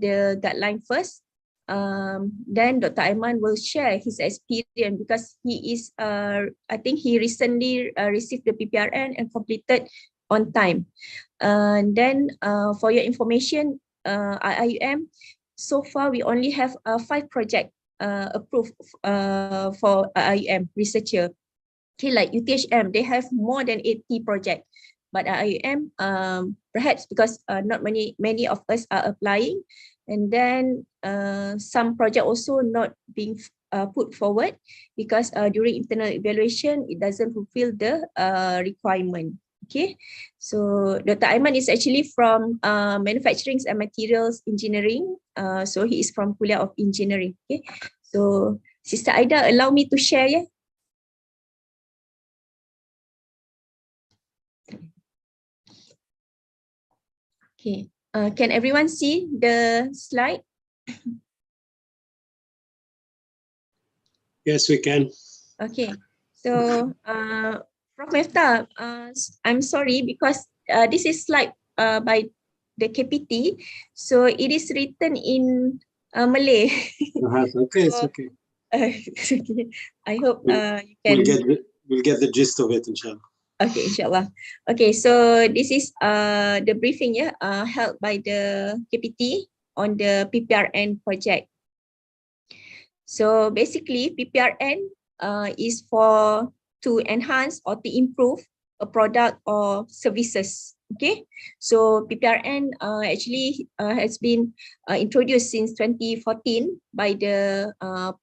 the guideline first. Then Dr. Aiman will share his experience because he is, I think he recently received the PPRN and completed on time. Then for your information, IIUM, so far we only have 5 projects approved for IIUM researcher. Okay, like UTHM, they have more than 80 projects. But IIUM, perhaps because not many of us are applying, and then some project also not being put forward because during internal evaluation it doesn't fulfill the requirement. Okay, so Dr. Aiman is actually from manufacturing and materials engineering. So he is from Kuliah of Engineering. Okay, so Sister Aida, allow me to share. Yeah. Okay, can everyone see the slide? Yes, we can. Okay, so Prof. Mefta, I'm sorry because this is slide by the KPT, so it is written in Malay. Okay, it's okay. Okay. I hope you can. We'll get the gist of it, inshallah. Okay, inshallah. Okay, so this is the briefing held by the KPT on the PPRN project. So basically, PPRN is for to enhance or to improve a product or services. Okay, so PPRN actually has been introduced since 2014 by the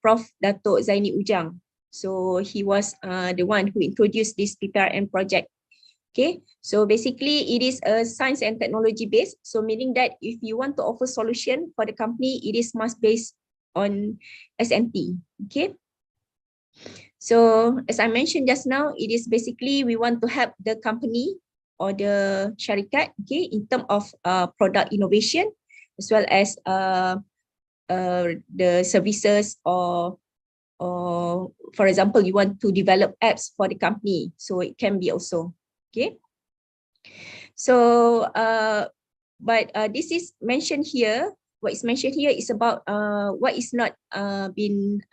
Prof. Dato' Zaini Ujang. So he was the one who introduced this PPRN project. Okay, so basically it is a science and technology based. So meaning that if you want to offer solution for the company, it is must based on SNT. Okay. So as I mentioned just now, it is basically we want to help the company or the syarikat, okay, in terms of product innovation as well as the services or for example, you want to develop apps for the company, so it can be also. Okay. So but this is mentioned here. What is mentioned here is about what is not been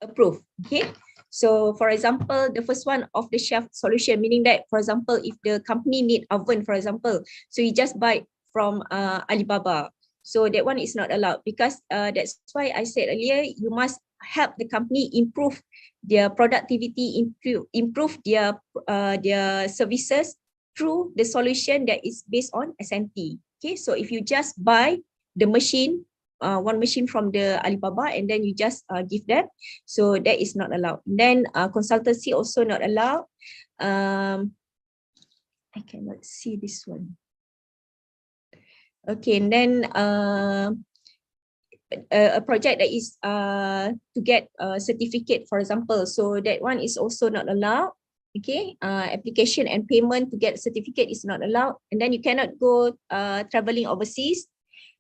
approved. Okay. So for example, the first one off the shelf solution, meaning that, for example, if the company need oven, for example, so you just buy from Alibaba. So that one is not allowed because that's why I said earlier, you must help the company improve their productivity, improve their services through the solution that is based on SNT. Okay, so if you just buy the machine, one machine from the Alibaba and then you just give them, so that is not allowed. Then consultancy also not allowed. I cannot see this one. Okay, and then a project that is to get a certificate, for example, so that one is also not allowed. Okay, application and payment to get a certificate is not allowed, and then you cannot go traveling overseas,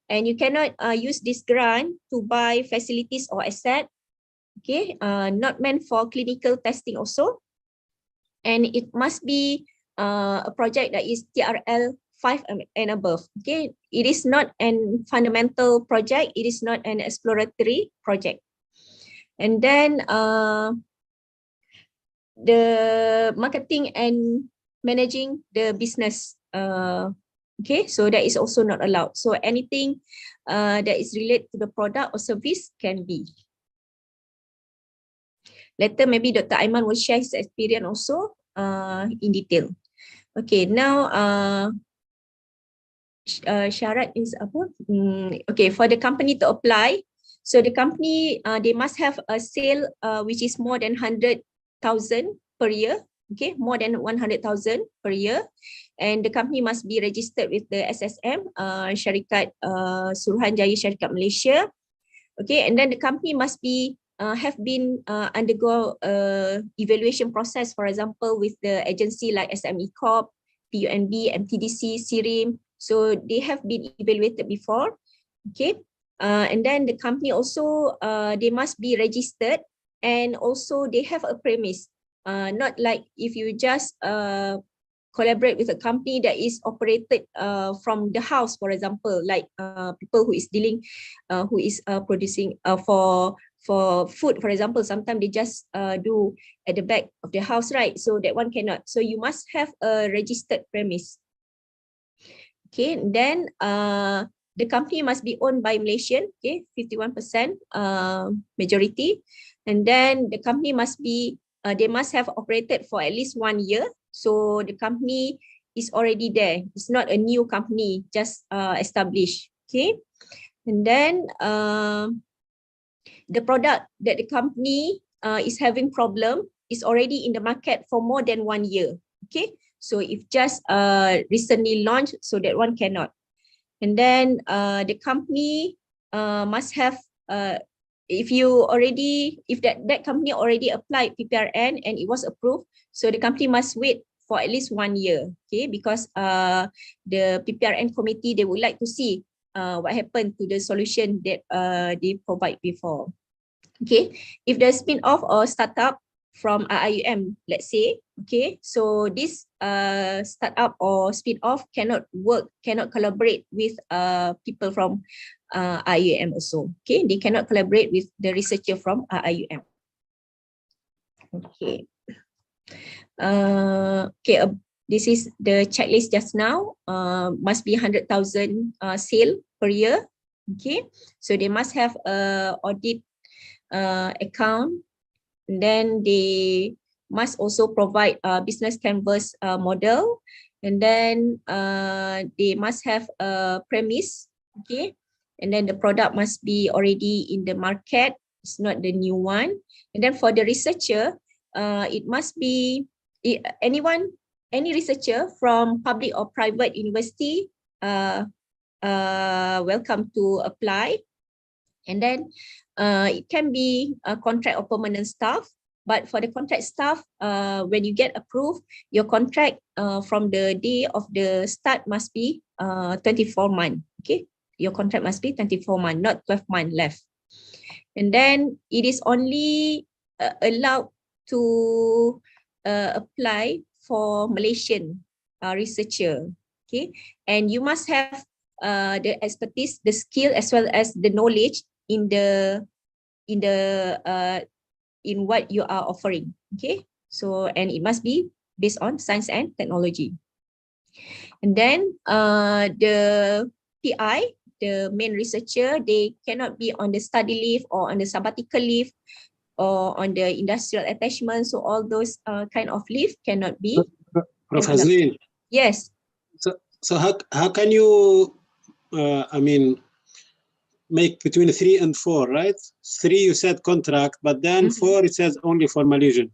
and you cannot use this grant to buy facilities or asset. Okay, not meant for clinical testing also, and it must be a project that is TRL 5 and above. Okay, it is not an fundamental project, it is not an exploratory project. And then the marketing and managing the business, okay, so that is also not allowed. So anything that is related to the product or service can be. Later maybe Dr. Aiman will share his experience also in detail. Okay, now syarat is apa? Okay, for the company to apply, so the company they must have a sale which is more than 100,000 per year. Okay, more than 100,000 per year, and the company must be registered with the SSM, Syarikat Suruhanjaya Syarikat Malaysia. Okay, and then the company must be have been undergo evaluation process, for example, with the agency like SME Corp, PUNB, MTDC, SIRIM. So they have been evaluated before. Okay, and then the company also they must be registered, and also they have a premise. Not like if you just collaborate with a company that is operated from the house, for example, like people who is dealing, who is producing for food, for example. Sometimes they just do at the back of the house, right? So that one cannot. So you must have a registered premise. Okay, then the company must be owned by Malaysian, okay, 51% majority. And then the company must be, they must have operated for at least 1 year. So the company is already there. It's not a new company, just established, okay. And then the product that the company is having problem is already in the market for more than 1 year, okay. So if just recently launched, so that one cannot. And then the company must have, if that company already applied PPRN and it was approved, so the company must wait for at least 1 year, okay, because the PPRN committee, they would like to see what happened to the solution that they provide before. Okay, if the spin-off or startup from IIUM, let's say, okay, so this startup or spin-off cannot work, cannot collaborate with people from IIUM also, okay, they cannot collaborate with the researcher from IIUM. Okay, this is the checklist just now. Must be 100,000 sale per year, okay, so they must have a audit account. And then they must also provide a business canvas model, and then they must have a premise, okay, and then the product must be already in the market, it's not the new one. And then for the researcher, it must be any researcher from public or private university welcome to apply. And then it can be a contract or permanent staff. But for the contract staff, when you get approved, your contract from the day of the start must be 24 months. Okay, your contract must be 24 months, not 12 months left. And then it is only allowed to apply for Malaysian researcher. Okay, and you must have the expertise, the skill, as well as the knowledge in what you are offering. Okay, so and it must be based on science and technology. And then the PI, the main researcher, they cannot be on the study leave or on the sabbatical leave or on the industrial attachment. So all those kind of leave cannot be. Prof. Hazleen. Yes. So how can you make between 3 and 4, right? 3 you said contract, but then 4 it says only for Malaysian.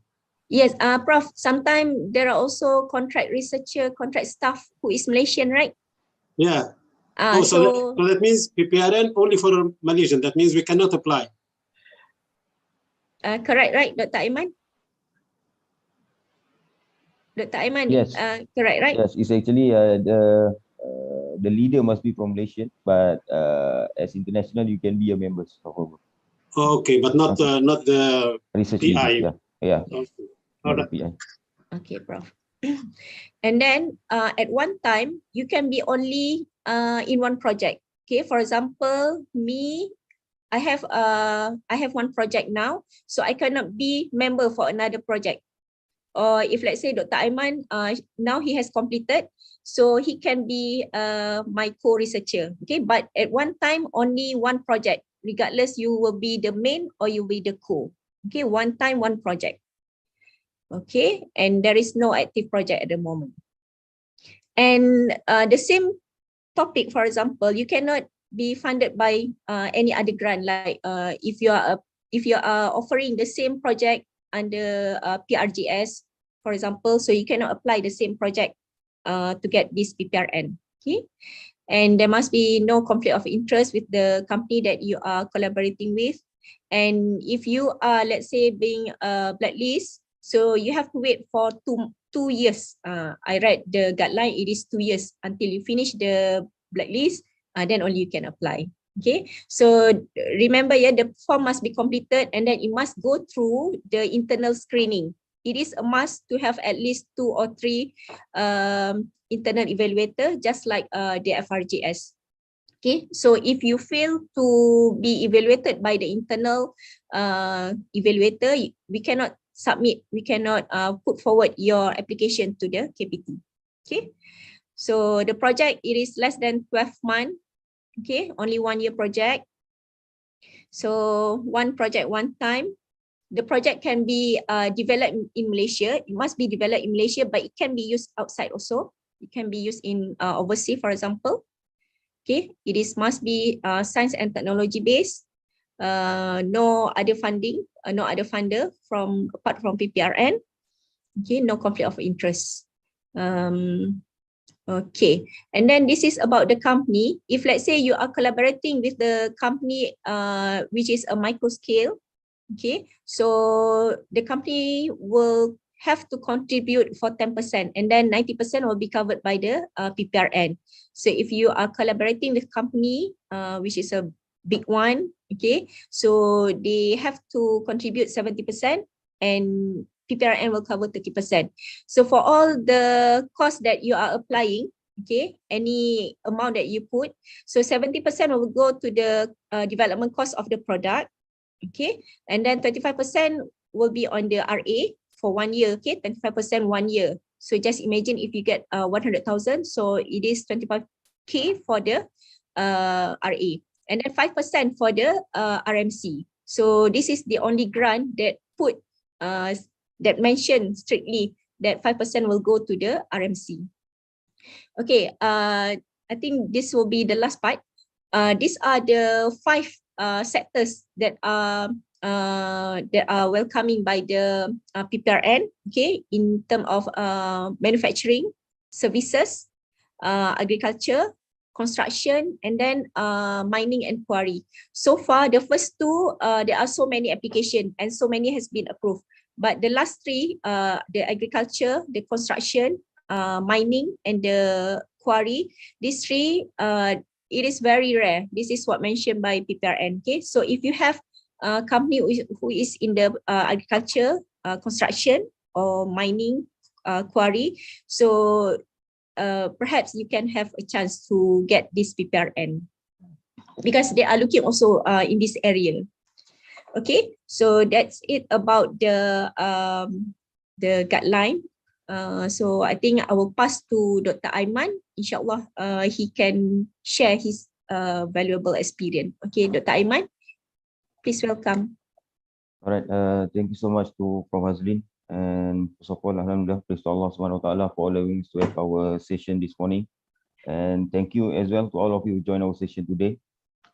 Yes, Prof, sometimes there are also contract researcher, contract staff who is Malaysian, right? Yeah. So that means PPRN only for Malaysian. That means we cannot apply. Correct, right, Dr. Aiman? Dr. Aiman, yes. Correct, right? Yes, it's actually the leader must be from Malaysian, but as international, you can be a member. Okay, but not not the research PI. Yeah. Okay. Not the PI. Okay, Prof. And then at one time, you can be only in one project. Okay, for example, me, I have one project now, so I cannot be member for another project. Or if let's say Dr. Aiman, now he has completed, so he can be my co-researcher. Okay, but at one time only one project, regardless you will be the main or you will be the co. Okay, one time one project. Okay, and there is no active project at the moment. And the same topic, for example, you cannot be funded by any other grant. Like if you are offering the same project under PRGS, for example, so you cannot apply the same project to get this PPRN. Okay, and there must be no conflict of interest with the company that you are collaborating with. And if you are, let's say, being blacklist, so you have to wait for two years. I read the guideline, it is 2 years until you finish the blacklist, then only you can apply. Okay, so remember, yeah, the form must be completed and then it must go through the internal screening. it is a must to have at least 2 or 3 internal evaluator, just like the FRJS. Okay, so if you fail to be evaluated by the internal evaluator, we cannot submit, we cannot put forward your application to the KPT. Okay, so the project, it is less than 12 months. Okay, only 1 year project. So one project, one time. The project can be developed in Malaysia. It must be developed in Malaysia, but it can be used outside also. It can be used in overseas, for example. Okay, it is must be science and technology based. No other funding, no other funder from apart from PPRN. Okay, no conflict of interest. Okay, and then this is about the company. If let's say you are collaborating with the company which is a micro scale, okay, so the company will have to contribute for 10%, and then 90% will be covered by the PPRN. So if you are collaborating with company which is a big one, okay, so they have to contribute 70% and PPRN will cover 30%. So for all the costs that you are applying, okay, any amount that you put, so 70% will go to the development cost of the product, okay, and then 35% will be on the RA for 1 year, okay, 25% 1 year. So just imagine if you get 100,000, so it is 25K for the RA, and then 5% for the RMC. So this is the only grant that put that mentioned strictly that 5% will go to the RMC. Okay, I think this will be the last part. These are the 5 sectors that are welcoming by the PPRN, okay, in terms of manufacturing, services, agriculture, construction, and then mining and quarry. So far, the first 2, there are so many applications and so many has been approved. But the last 3, the agriculture, the construction, mining, and the quarry, these 3, it is very rare. This is what mentioned by PPRN. Okay, so if you have a company who is in the agriculture, construction, or mining, quarry, so perhaps you can have a chance to get this PPRN because they are looking also in this area. Okay, so that's it about the guideline. So I think I will pass to Dr. Aiman. Inshallah, he can share his valuable experience. Okay, Dr. Aiman, please welcome. All right, thank you so much to Prof. Hazleen. And first of all, Alhamdulillah, praise to Allah Subhanahu Wa Taala for allowing us to have our session this morning. And thank you as well to all of you who joined our session today.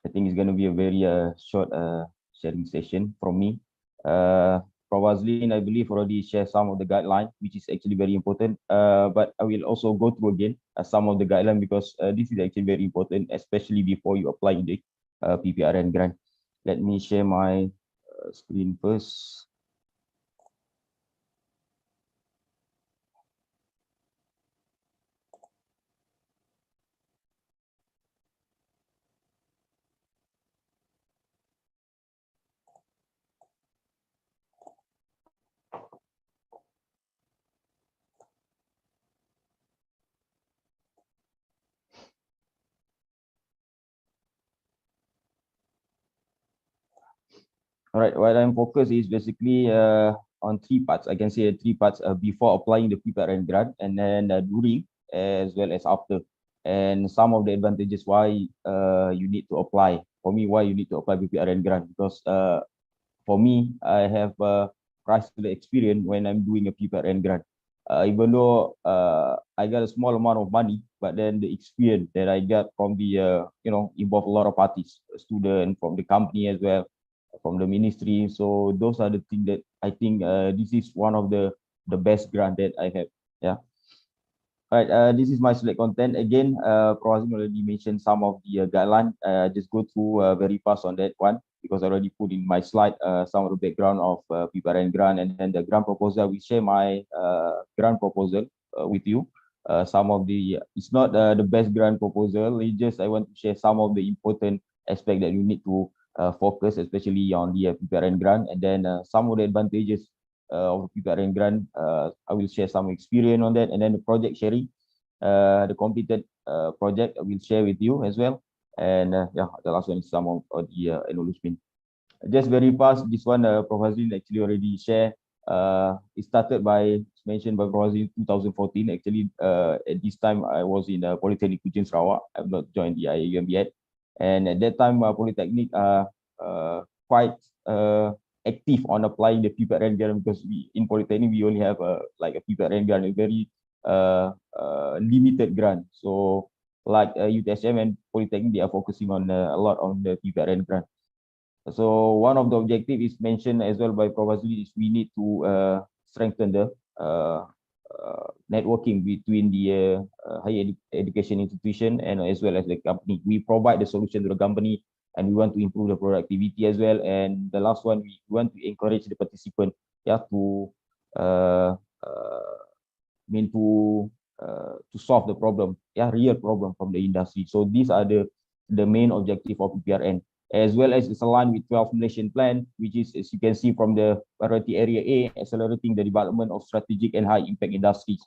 I think it's going to be a very short sharing session from me. Prof. Hazleen, I believe, already shared some of the guidelines, which is actually very important. But I will also go through again some of the guidelines because this is actually very important, especially before you apply in the PPRN grant. Let me share my screen first. All right, what I'm focused is basically on 3 parts. I can say 3 parts before applying the PPRN grant, and then during as well as after, and some of the advantages why you need to apply. For me, why you need to apply PPRN grant, because for me, I have priceless experience when I'm doing a PPRN grant. Even though I got a small amount of money, but then the experience that I got from the involve a lot of parties, student from the company as well, from the ministry. So those are the things that I think this is one of the best grant that I have. Yeah. All right. This is my select content. Again, Prof. already mentioned some of the guidelines. Just go through very fast on that one because I already put in my slide some of the background of PPRN grant, and then the grant proposal. We share my grant proposal with you. Some of the it's not the best grant proposal. It's just I want to share some of the important aspect that you need to focus, especially on the PPRN grant, and then some of the advantages of the PPRN grant. I will share some experience on that, and then the project sharing, the completed project I will share with you as well. And yeah, the last one is some of the acknowledgement. Just very fast, this one Prof Hazleen actually already shared. It started by, mentioned by Prof Hazleen 2014. Actually, at this time I was in Polytechnic Kuching Sarawak. I have not joined the IIUM yet, and at that time Polytechnic are quite active on applying the PPRN grant, because we in Polytechnic we only have like a PPRN grant, a very limited grant. So like UTSM and Polytechnic, they are focusing on a lot on the PPRN grant. So one of the objectives is mentioned as well by Prof Hazleen, is we need to strengthen the networking between the higher education institution and as well as the company. We provide the solution to the company, and we want to improve the productivity as well. And the last one, we want to encourage the participant, yeah, to solve the problem, yeah, real problem from the industry. So these are the main objective of PPRN, as well as it's aligned with 12 Malaysian plan, which is, as you can see from the priority area A, accelerating the development of strategic and high impact industries.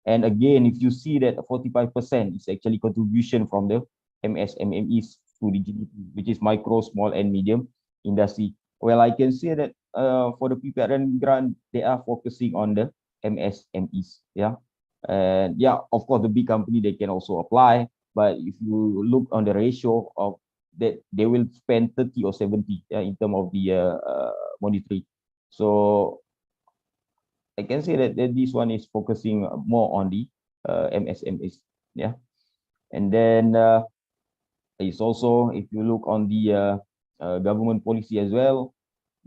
And again, if you see that 45% is actually contribution from the MSMEs to the GDP, which is micro, small, and medium industry. Well, I can say that for the PPRN grant, they are focusing on the MSMEs, yeah. And yeah, of course, the big company, they can also apply, but if you look on the ratio of that, they will spend 30 or 70 in terms of the monetary. So I can say that this one is focusing more on the MSMEs, yeah. And then it's also, if you look on the government policy as well,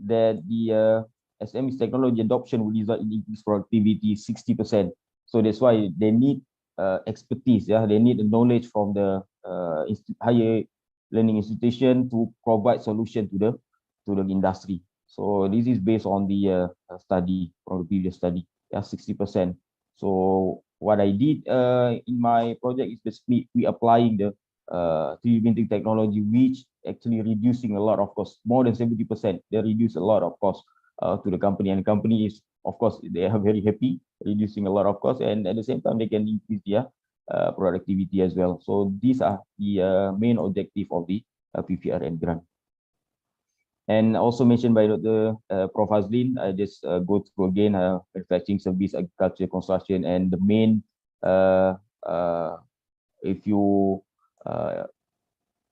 that the SMEs technology adoption will result in increased productivity 60%. So that's why they need expertise, yeah. They need the knowledge from the higher learning institution to provide solution to the industry. So this is based on the study from the previous study, yeah, 60%. So what I did in my project is basically we applying the 3D printing technology, which actually reducing a lot of cost, more than 70%. They reduce a lot of cost to the company, and the company is, of course, they are very happy, reducing a lot of cost, and at the same time they can increase their productivity as well. So these are the main objective of the PPRN grant. And also mentioned by the Prof Hazleen, I just go through again manufacturing, service, agriculture, construction, and the main if you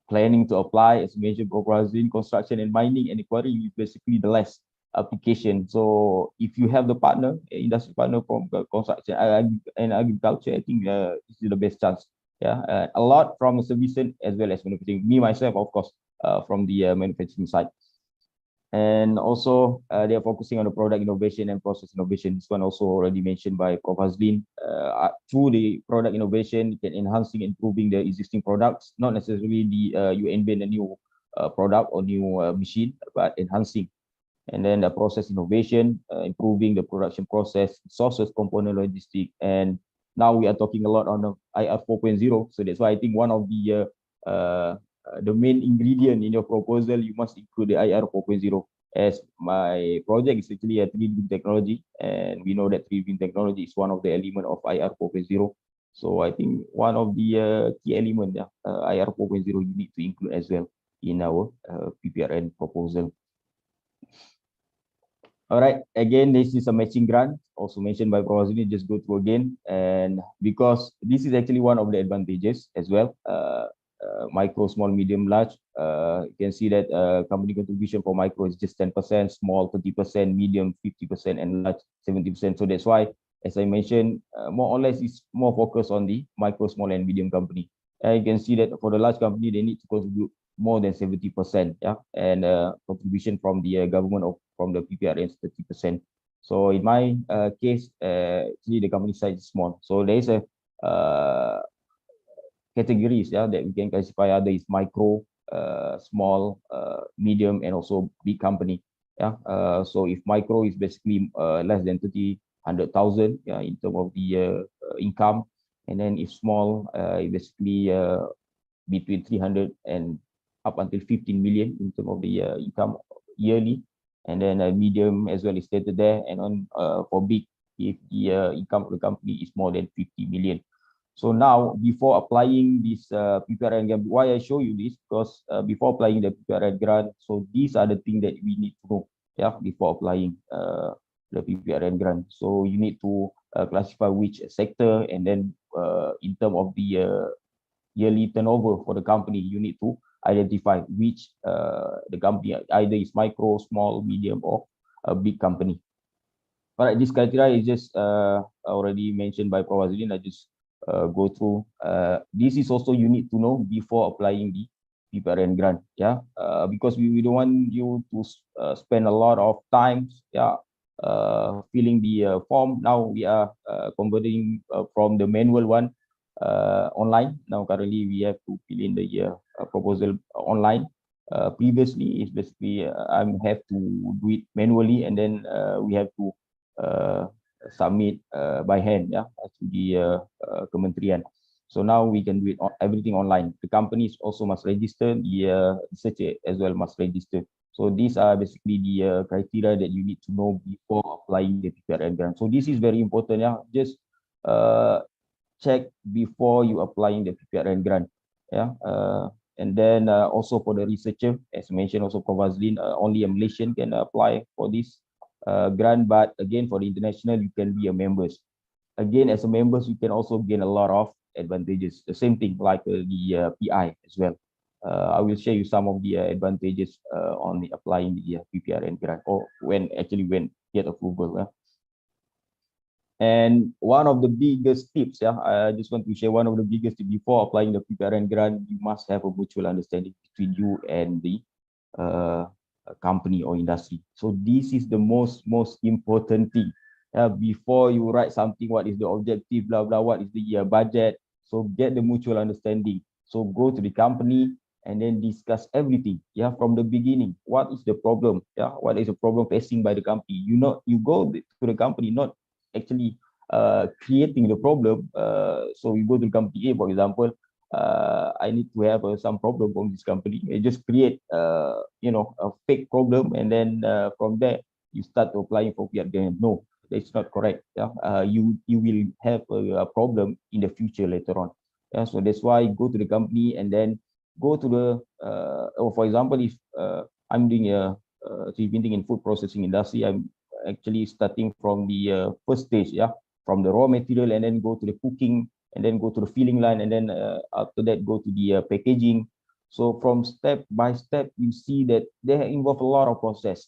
planning to apply, as mentioned, Prof Hazleen, construction and mining and quarrying is basically the last application. So if you have the partner, industry partner from construction and agriculture, I think this is the best chance. Yeah, a lot from the service as well as manufacturing. Me myself, of course, from the manufacturing side. And also they are focusing on the product innovation and process innovation. This one also already mentioned by Prof Hazleen. Through the product innovation, you can enhancing, improving the existing products, not necessarily you invent a new product or new machine, but enhancing. And then the process innovation, improving the production process, sources, component, logistic. And now we are talking a lot on the IR 4.0. So that's why I think one of the main ingredient in your proposal, you must include the IR 4.0. As my project is actually a 3D technology, and we know that 3D technology is one of the elements of IR 4.0. So I think one of the key elements, IR 4.0, you need to include as well in our PPRN proposal. All right, again, this is a matching grant, also mentioned by Prof Hazleen, just go through again. And because this is actually one of the advantages as well, micro, small, medium, large, you can see that company contribution for micro is just 10%, small 30%, medium 50%, and large 70%. So that's why, as I mentioned, more or less it's more focused on the micro, small, and medium company. And you can see that for the large company, they need to contribute more than 70%, yeah, and contribution from the government from the PPRN is 30%. So in my case, actually the company size is small. So there is a categories, yeah, that we can classify. Other is micro, small, medium, and also big company. Yeah. So if micro is basically less than 100,000, yeah, in terms of the income, and then if small, basically between 300 and up until 15 million in terms of the income yearly. and then medium as well is stated there, and on for big if the income of the company is more than 50 million. So now, before applying this PPRN grant, why I show you this, because before applying the PPRN grant, so these are the things that we need to know, yeah, before applying the PPRN grant. So you need to classify which sector, and then in terms of the yearly turnover for the company, you need to identify which the company either is micro, small, medium, or a big company. All right, this criteria is just already mentioned by Prof. Hazleen. I just go through. This is also you need to know before applying the PPRN grant, yeah, because we don't want you to spend a lot of time, yeah, filling the form. Now we are converting from the manual one online. Now currently we have to fill in the proposal online. Previously, it's basically I have to do it manually, and then we have to submit by hand, yeah, to the Kementerian. So now we can do it everything online. The companies also must register, the researcher as well must register. So these are basically the criteria that you need to know before applying the PPRN grant. So this is very important, yeah. Just check before you applying the PPRN grant, yeah. And then also for the researcher, as mentioned also Prof. Hazleen, only a Malaysian can apply for this grant, but again for the international you can be a members. Again, as a members you can also gain a lot of advantages. The same thing like the PI as well. I will share you some of the advantages on the applying the PPRN grant, or when get approval. And one of the biggest tips, yeah, I just want to share one of the biggest tips before applying the PPRN grant. You must have a mutual understanding between you and the company or industry. So this is the most important thing. Before you write something, what is the objective, blah blah, what is the budget? So get the mutual understanding. So go to the company and then discuss everything. Yeah, from the beginning. What is the problem? Yeah, what is the problem facing by the company? You go to the company, not actually creating the problem. So you go to the company A, for example. I need to have some problem from this company. I just create, a fake problem, and then from there you start applying for PPRN. No, that's not correct. Yeah, you will have a problem in the future later on. Yeah, so that's why go to the company and then go to the. Or for example, if I'm doing a 3D printing in food processing industry, I'm actually starting from the first stage, yeah, from the raw material, and then go to the cooking, and then go to the filling line, and then after that go to the packaging. So from step by step, you see that they involve a lot of process.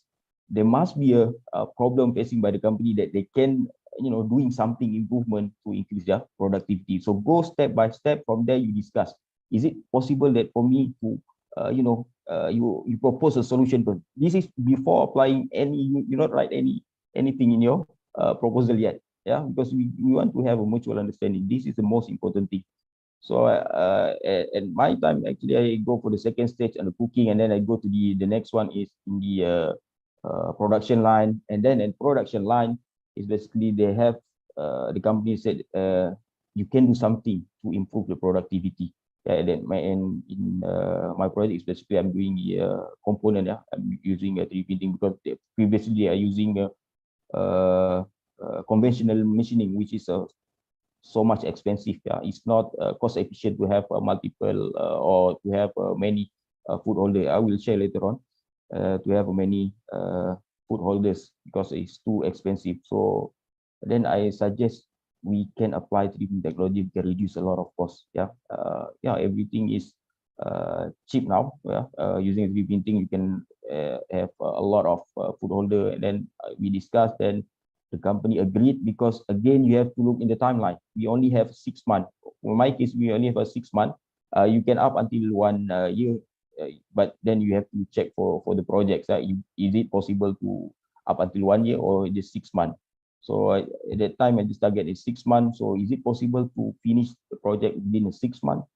There must be a problem facing by the company that they can, doing something improvement to increase their productivity. So go step by step. From there, you discuss. Is it possible that for me to, you propose a solution? But this is before applying any. You not write anything in your proposal yet. Yeah, because we want to have a mutual understanding. This is the most important thing. So at my time, actually, I go for the second stage and the cooking, and then I go to the next one is in the production line. And then in production line is basically they have the company said you can do something to improve the productivity. Yeah, and then in my project is basically I'm doing the component. Yeah, I'm using a 3D printing because previously they are using conventional machining, which is so much expensive. Yeah, it's not cost efficient to have multiple or to have many food holder. I will share later on to have many food holders because it's too expensive. So then I suggest we can apply 3D technology. We can reduce a lot of costs. Yeah, everything is cheap now. Yeah, using 3D printing, you can have a lot of food holder, and then we discussed. Then the company agreed because again you have to look in the timeline. We only have 6 months. In my case, we only have a 6 month. You can up until 1 year, but then you have to check for the projects. Is it possible to up until 1 year or just 6 months? So at that time, I just target is 6 months. So is it possible to finish the project within 6 months?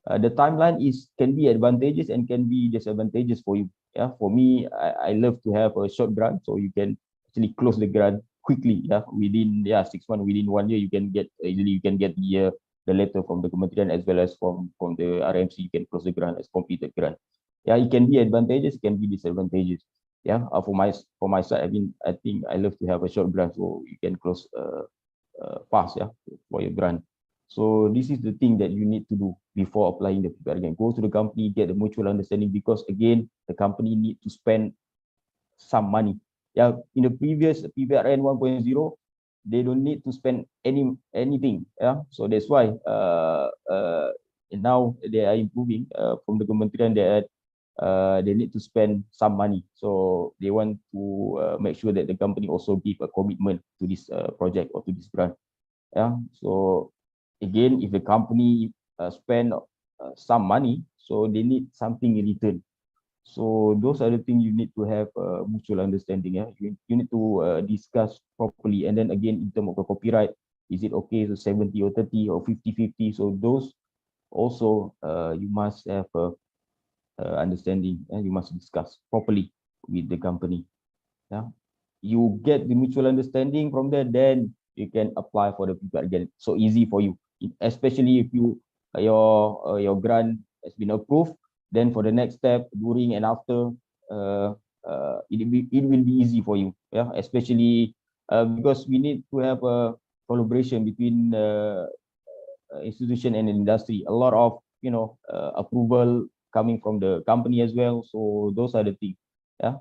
The timeline can be advantageous and can be disadvantageous for you. Yeah, for me, I love to have a short grant, so you can actually close the grant quickly. Yeah, within 6 months, within 1 year, you can get easily the letter from the Kementerian as well as from the RMC. You can close the grant as completed grant. Yeah, it can be advantageous, it can be disadvantageous. Yeah, for my side, I mean, I think I love to have a short grant, so you can close fast, yeah, for your grant. So this is the thing that you need to do before applying the PPRN. Go to the company, get the mutual understanding, because again, the company need to spend some money. Yeah, in the previous PPRN 1.0, they don't need to spend anything. Yeah, so that's why now they are improving from the Kementerian that they need to spend some money. So they want to make sure that the company also give a commitment to this project or to this grant. Yeah. So again, if the company spend some money, so they need something in return. So those are the things you need to have mutual understanding. Yeah, you need to discuss properly. And then again, in terms of the copyright, is it okay to 70 or 30 or 50-50? So those also you must have understanding, and you must discuss properly with the company. Yeah, you get the mutual understanding from there, then you can apply for the PPRN. So easy for you, especially if you your grant has been approved. Then for the next step, during and after, it will be easy for you. Yeah, especially because we need to have a collaboration between institution and industry. A lot of approval coming from the company as well. So those are the things. Yeah.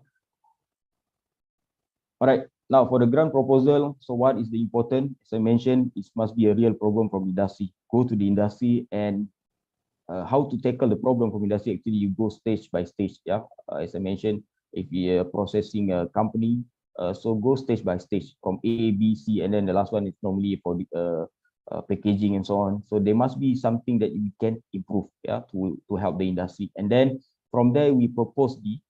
All right. Now for the grant proposal, so what is the important? As I mentioned, it must be a real problem from industry. Go to the industry, and how to tackle the problem from industry. Actually, you go stage by stage. Yeah. As I mentioned, if you are processing a company, so go stage by stage from A, B, C, and then the last one is normally for the packaging and so on. So there must be something that we can improve, yeah, to help the industry. And then from there, we propose the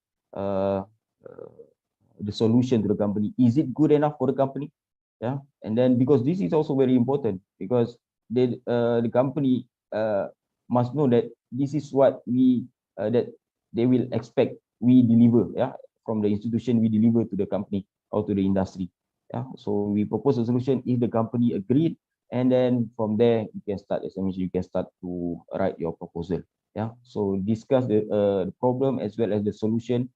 solution to the company. Is it good enough for the company? Yeah. And then because this is also very important, because the company must know that this is what we that they will expect we deliver, yeah, from the institution, we deliver to the company or to the industry. Yeah. So we propose a solution. If the company agreed, and then from there you can start, as I mentioned, you can start to write your proposal. Yeah. So discuss the problem as well as the solution.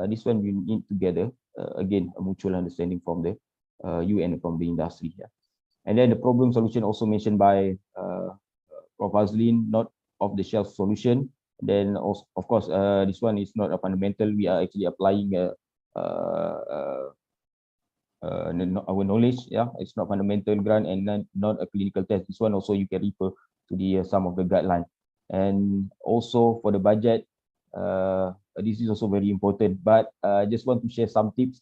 This one we need together. Again, a mutual understanding from the you and from the industry. Yeah. And then the problem solution also mentioned by Prof. Hazleen, not off-the-shelf solution. Then also, of course, this one is not a fundamental. We are actually applying our knowledge. Yeah, it's not fundamental grant and not a clinical test. This one also you can refer to the some of the guidelines. And also for the budget, this is also very important. But I just want to share some tips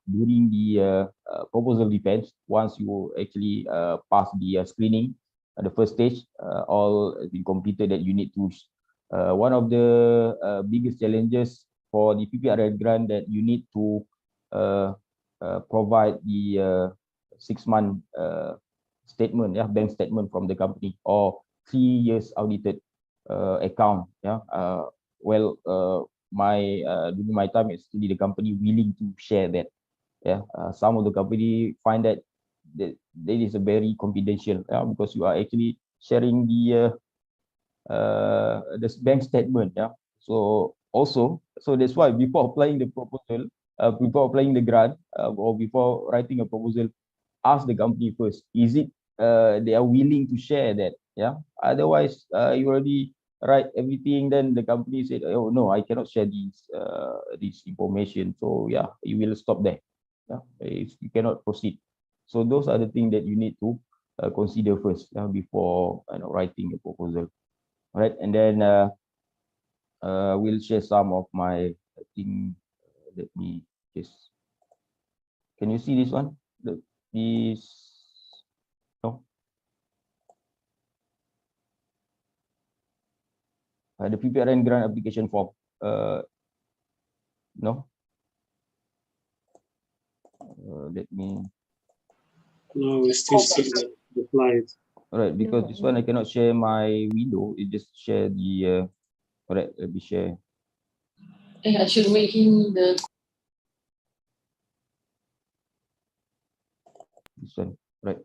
during the proposal defense. Once you actually pass the screening, the first stage, all has been completed, that you need to. One of the biggest challenges for the PPRN grant, that you need to provide the 6-month statement, yeah, bank statement from the company, or 3 years audited account. Yeah. Well, during my time, it's really the company willing to share that. Yeah. Some of the company find that that is a very confidential, yeah, because you are actually sharing the bank statement. Yeah. So also, so that's why before applying the proposal, before applying the grant, or before writing a proposal, ask the company first. Is it they are willing to share that? Yeah. Otherwise, you already write everything, then the company said, oh no, I cannot share this information. So yeah, you will stop there. Yeah, you cannot proceed. So those are the things that you need to consider first, before writing a proposal. All right, and then we'll share some of my thing. Let me just. Can you see this one? This. No. The PPRN grant application form. No. Let me. No, we still see the slide. All right, because this one I cannot share my window. It just share the. All right, let me share. I should make him the. This one, right?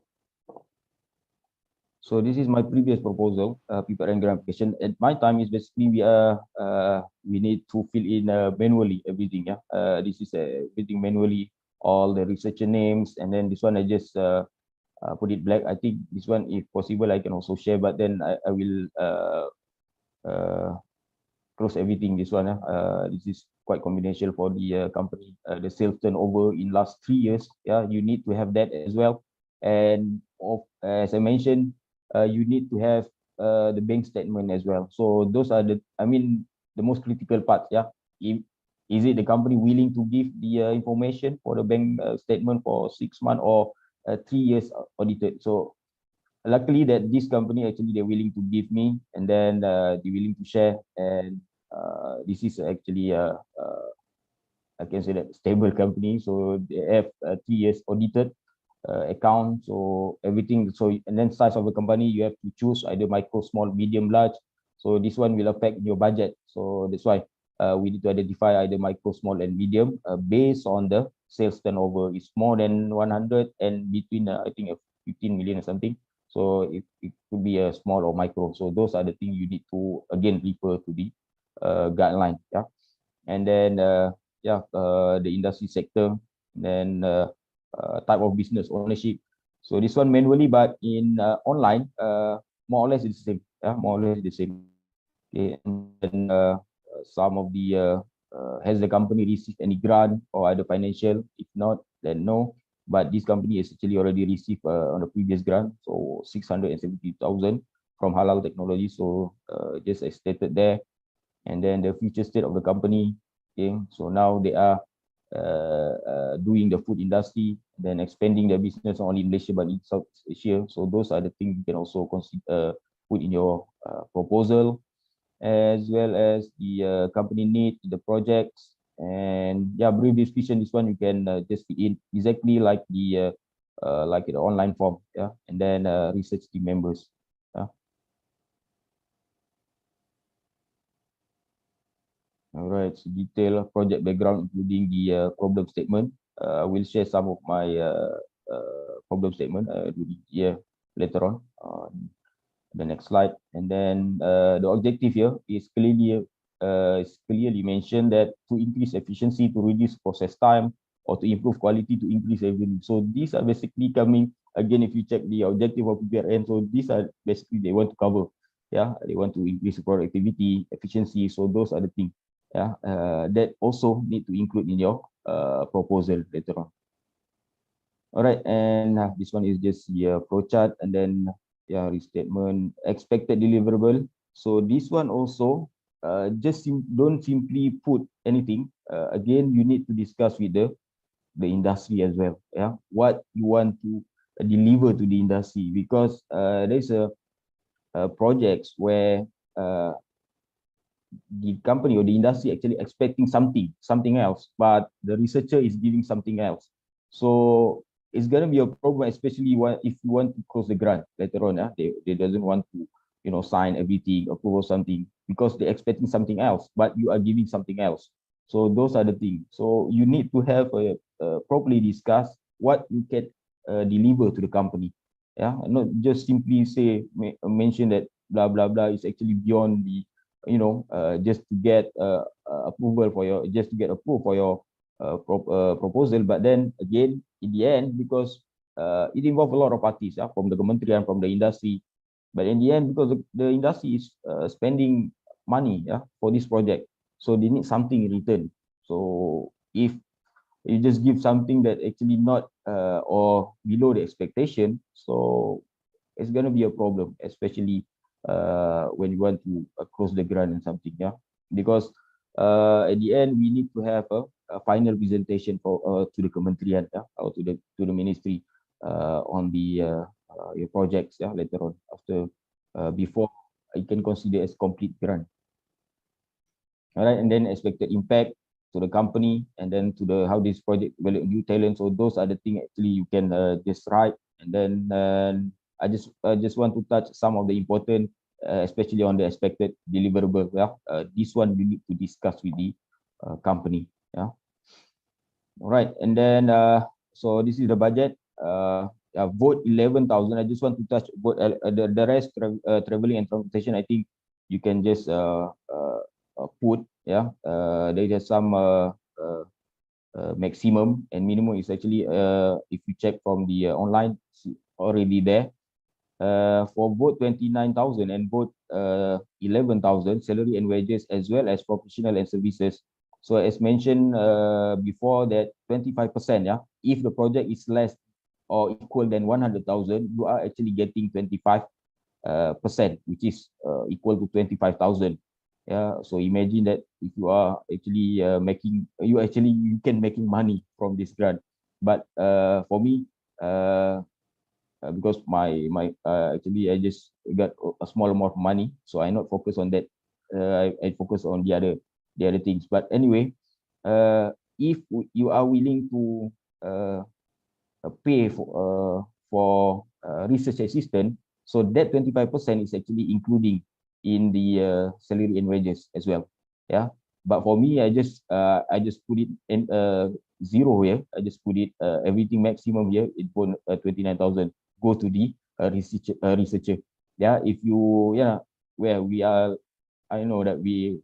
So this is my previous proposal, PPRN Grant Application. At my time is basically we need to fill in manually everything. Yeah, this is everything manually, all the researcher names, and then this one I just put it black. I think this one, if possible, I can also share, but then I will close everything. This one, this is quite confidential for the company. The sales turnover in last 3 years. Yeah, you need to have that as well, and as I mentioned, you need to have the bank statement as well. So those are the most critical parts. Yeah, is it the company willing to give the information for the bank statement for 6 months or 3 years audited? So luckily that this company actually they're willing to give me, and then they're willing to share, and this is actually I can say that stable company. So they have 3 years audited account, so everything. So and then size of the company, you have to choose either micro, small, medium, large. So this one will affect your budget. So that's why we need to identify either micro, small, and medium based on the sales turnover. Is more than 100 and between I think 15 million or something. So it could be a small or micro. So those are the things you need to again refer to the guideline. Yeah, and then the industry sector, then type of business ownership. So this one manually, but in online, more or less it's the same. Yeah, more or less the same. Okay, and then some of the has the company received any grant or other financial? If not, then no. But this company has actually already received on the previous grant, so 670,000 from Halal Technology. So just as stated there, and then the future state of the company. Okay, so now they are doing the food industry, then expanding their business not only in Malaysia but in Southeast Asia. So those are the things you can also consider put in your proposal, as well as the company need, the projects, and yeah, brief description. This one you can just fit in exactly like the online form. Yeah, and then research team members. All right, so detail project background, including the problem statement. I will share some of my problem statement here later on the next slide. And then the objective here is clearly mentioned that to increase efficiency, to reduce process time, or to improve quality, to increase revenue. So these are basically coming again. If you check the objective of PPRN, so these are basically they want to cover. Yeah, they want to increase productivity, efficiency. So those are the things. Yeah, that also need to include in your proposal later on. All right, and this one is just the flow chart, and then yeah, restatement, expected deliverable. So this one also don't simply put anything. Again, you need to discuss with the industry as well. Yeah, what you want to deliver to the industry, because there's a projects where the company or the industry actually expecting something else, but the researcher is giving something else. So it's going to be a problem, especially if you want to close the grant later on. They doesn't want to sign everything, approve something, because they're expecting something else, but you are giving something else. So those are the things. So you need to have a properly discuss what you can deliver to the company. Yeah, not just simply mention that blah blah blah is actually beyond the just to get approval for your proposal. But then again, in the end, because it involves a lot of parties, from the Kementerian, from the industry, but in the end, because the industry is spending money for this project, so they need something in return. So if you just give something that actually not or below the expectation, so it's going to be a problem, especially when you want to close the grant and something. Because at the end we need to have a final presentation for to the Kementerian, or to the ministry on the your projects later on, after before you can consider as complete grant. All right, and then expected impact to the company, and then to the how this project develop new talent. So those are the things actually you can just write. And then I just want to touch some of the important, especially on the expected deliverable. This one you need to discuss with the company. All right, and then so this is the budget. vote 11,000. I just want to touch vote the rest, traveling and transportation. I think you can just put, yeah, there is some maximum and minimum is actually, if you check from the online, it's already there. For vote 29,000 and vote 11,000, salary and wages as well as professional and services. So as mentioned before, that 25%, yeah, if the project is less or equal than 100,000, you are actually getting 25%, which is equal to 25,000. Yeah, so imagine that if you are actually you can making money from this grant. But for me, because my actually I just got a small amount of money, so I not focus on that. I focus on the other things. But anyway, if you are willing to pay for research assistant, so that 25% is actually including in the salary and wages as well. Yeah, but for me, I just put it in zero here. I just put it everything maximum here. It put 29,000 go to the researcher. Yeah, if you, yeah, where we are, I know that we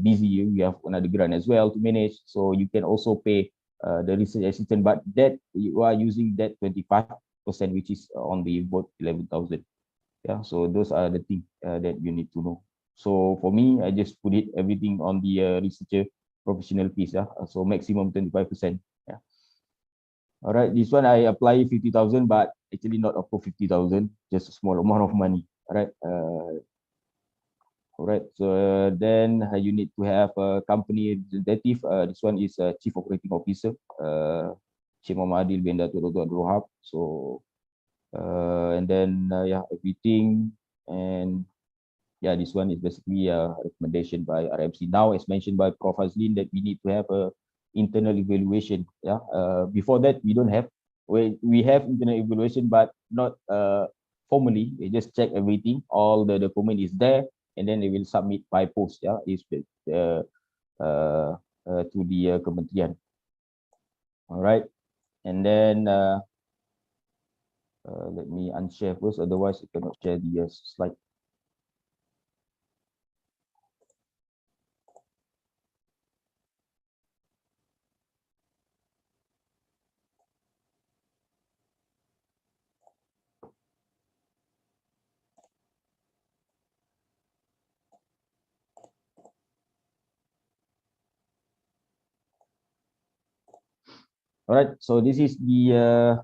busy. We have another grant as well to manage, so you can also pay the research assistant, but that you are using that 25%, which is on the vote 11,000. Yeah, so those are the things that you need to know. So for me, I just put it everything on the researcher professional fees. Yeah, so maximum 25%. Yeah. All right, this one I apply 50,000, but actually not up to 50,000, just a small amount of money. All right. All right. So then you need to have a company representative. This one is Chief Operating Officer, Sheikh Muhammad Adil bin Dato' Dr. Abdul Wahab. So and then yeah, everything, and yeah, this one is basically a recommendation by RMC. Now, as mentioned by Prof Hazleen, that we need to have a internal evaluation. Yeah, before that we don't have. We have internal evaluation, but not formally. We just check everything, all the document is there, and then they will submit by post. Yeah, is to the Kementerian. All right, and then let me unshare first, otherwise I cannot share the slide. All right, so this is the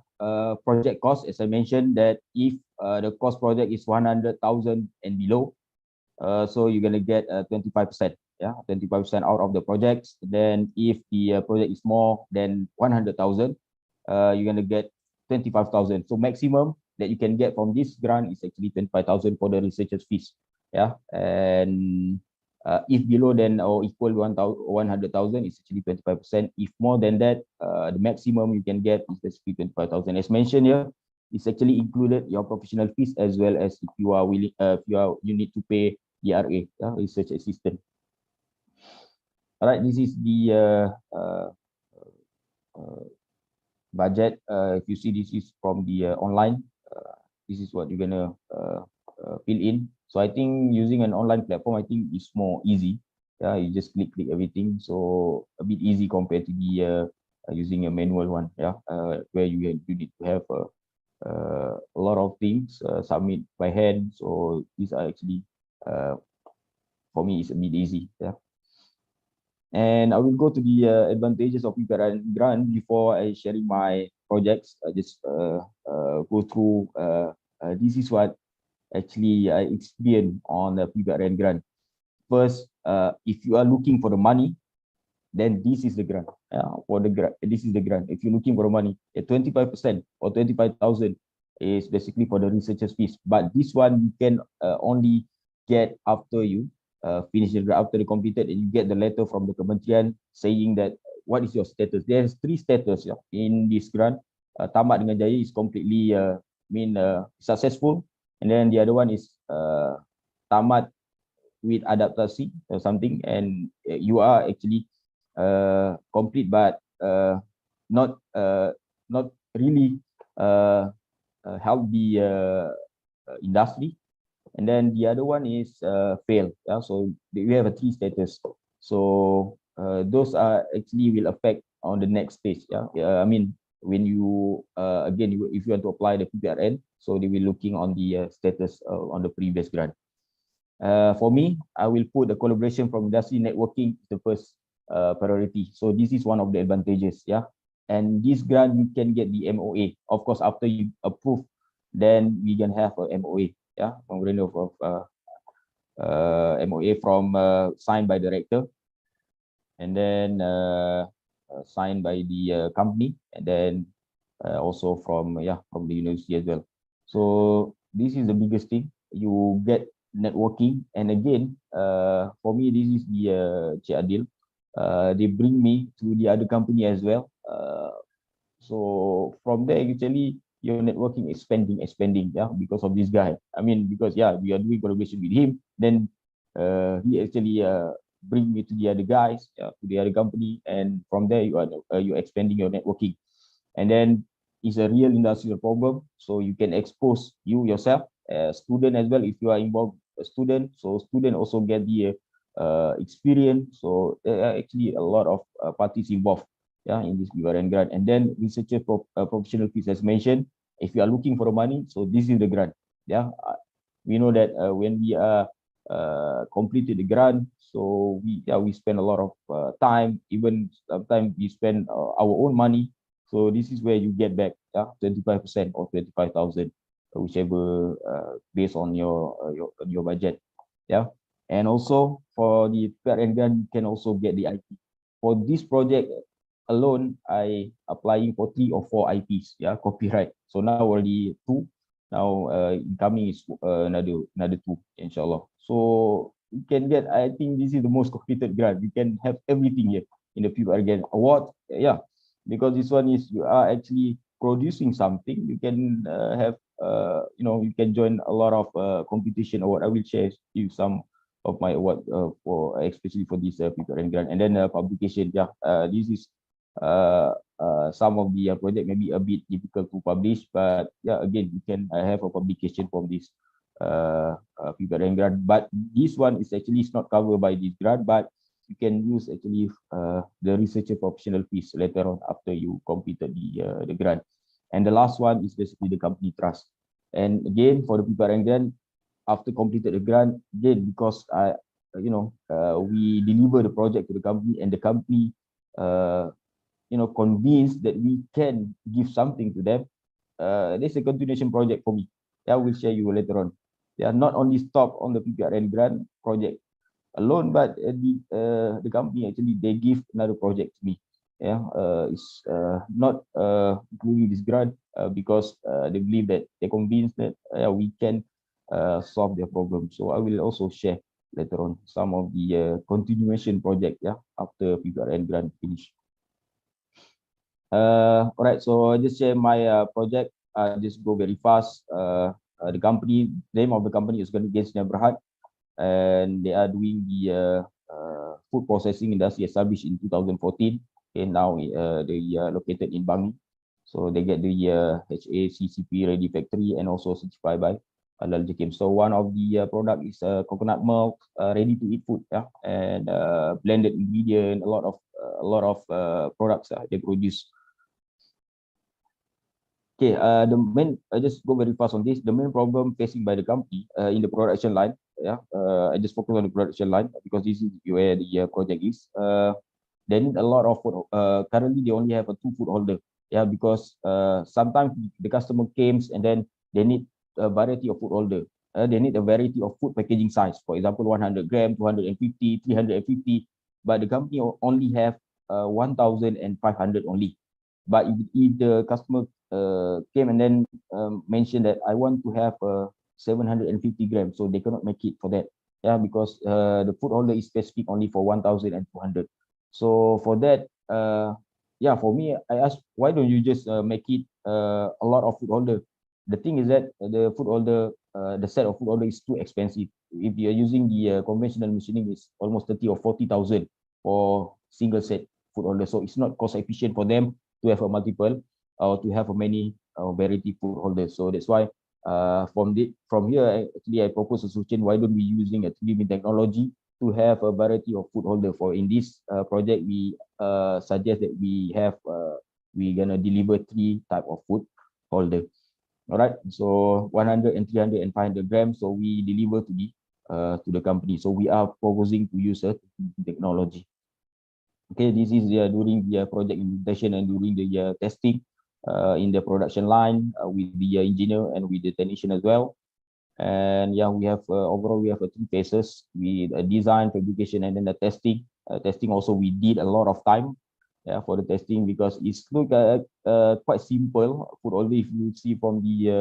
project cost. As I mentioned, that if the cost project is 100,000 and below, so you're gonna get 25%. Yeah, 25% out of the projects. Then if the project is more than 100,000, you're gonna get 25,000. So maximum that you can get from this grant is actually 25,000 for the researcher's fees. Yeah, and if below than or equal 100,000, it's actually 25%. If more than that, the maximum you can get is basically 25,000. As mentioned here, it's actually included your professional fees as well as if you are willing, you need to pay DRA, research assistant. All right, this is the budget. If you see, this is from the online. This is what you're gonna fill in. So I think using an online platform, I think is more easy. Yeah, you just click everything. So a bit easy compared to the using a manual one. Yeah, where you need to have a lot of things submit by hand. So these are actually for me it's a bit easy. Yeah. And I will go to the advantages of PPRN grant before I sharing my projects. I just go through. This is what actually I experienced on the PPRN grant. First, if you are looking for the money, then this is the grant. For the grant, this is the grant. If you're looking for the money, 25% or 25,000 is basically for the researcher's fees. But this one you can only get after you finish the grant, after the completed, and you get the letter from the Kementerian saying that what is your status. There's 3 status in this grant. Tamat dengan jaya is completely successful, and then the other one is tamat with adaptasi or something, and you are actually complete but not really help the industry. And then the other one is fail. Yeah, so we have a 3 status. So those are actually will affect on the next stage. Yeah, I mean, when you again, if you want to apply the PPRN, so they will looking on the status on the previous grant. For me, I will put the collaboration from industry networking the first priority. So this is one of the advantages. Yeah, and this grant you can get the MOA. Of course, after you approve, then we can have a MOA. Yeah, memorandum of MOA from signed by director, and then signed by the company, and then also from the university as well. So this is the biggest thing. You get networking, and again, for me, this is the Cik Adil. They bring me to the other company as well. So from there, actually, your networking is expanding, yeah, because of this guy. I mean, because we are doing collaboration with him, then he actually bring me to the other guys, to the other company, and from there you're expanding your networking. And then it's a real industrial problem, so you can expose yourself as student as well if you are involved a student. So student also get the experience. So there are actually a lot of parties involved, in this PPRN grant. And then researcher professional fees, as mentioned, if you are looking for the money, so this is the grant. We know that when we are completed the grant, so we spend a lot of time, even sometimes we spend our own money. So this is where you get back 25% or 25,000, whichever based on your budget. And also for the PPRN grant, you can also get the IP. For this project alone, I applying for 3 or 4 IPs, copyright. So now already 2. Now incoming is another 2, inshallah. So you can get, I think this is the most completed grant. You can have everything here in the PPRN award, because this one is you are actually producing something. You can have you can join a lot of competition award. I will share you some of my award for especially for this PPRN grant. And then publication, this is some of the project may be a bit difficult to publish, but again, you can have a publication from this PPRN grant. But this one is actually not covered by this grant, but you can use actually the researcher professional fees later on after you completed the grant. And the last one is basically the company trust. And again, for the PPRN grant, after completed the grant, again, because we deliver the project to the company, and the company convinced that we can give something to them, there's a continuation project for me. I will share you later on. They are not only stop on the PPRN grant project alone, but the company actually they give another project to me. It's not including this grant because they believe that they're convinced that we can solve their problem. So I will also share later on some of the continuation project after PPRN grant finish. All right, so I just share my project. Just go very fast. The company name of the company is going to get Berhad, and they are doing the food processing industry established in 2014. And now they are located in Bangi. So they get the HACCP ready factory and also certified by Halal Jakim. So one of the product is coconut milk, ready to eat food, and blended ingredient, a lot of products they produce. Okay, the main, I just go very fast on this. The main problem facing by the company in the production line, I just focus on the production line because this is where the project is. They need a lot of food. Currently, they only have a 2 food holder. Because sometimes the customer comes and then they need a variety of food holder. They need a variety of food packaging size. For example, 100 gram, 250, 350. But the company only have 1,500 only. But if the customer came and then mentioned that I want to have 750 grams, so they cannot make it for that. Because the food holder is specific only for 1,200. So for that, for me, I asked, why don't you just make it a lot of food holder? The thing is that the food holder, the set of food holder is too expensive. If you are using the conventional machining, it's almost 30 or 40,000 for single set food holder. So it's not cost efficient for them to have a multiple or to have a many variety food holders. So that's why from here, actually I propose a solution. Why don't we using a 3D technology to have a variety of food holder? For in this project, we suggest that we're gonna deliver 3 type of food holder. All right, so 100 and 300 and 500 grams. So we deliver to the company. So we are proposing to use a technology. Okay, this is during the project implementation and during the testing in the production line with the engineer and with the technician as well. And yeah, we have overall we have 3 phases with design, fabrication, and then the testing. Testing also we did a lot of time for the testing because it's look quite simple. Food only if you see from the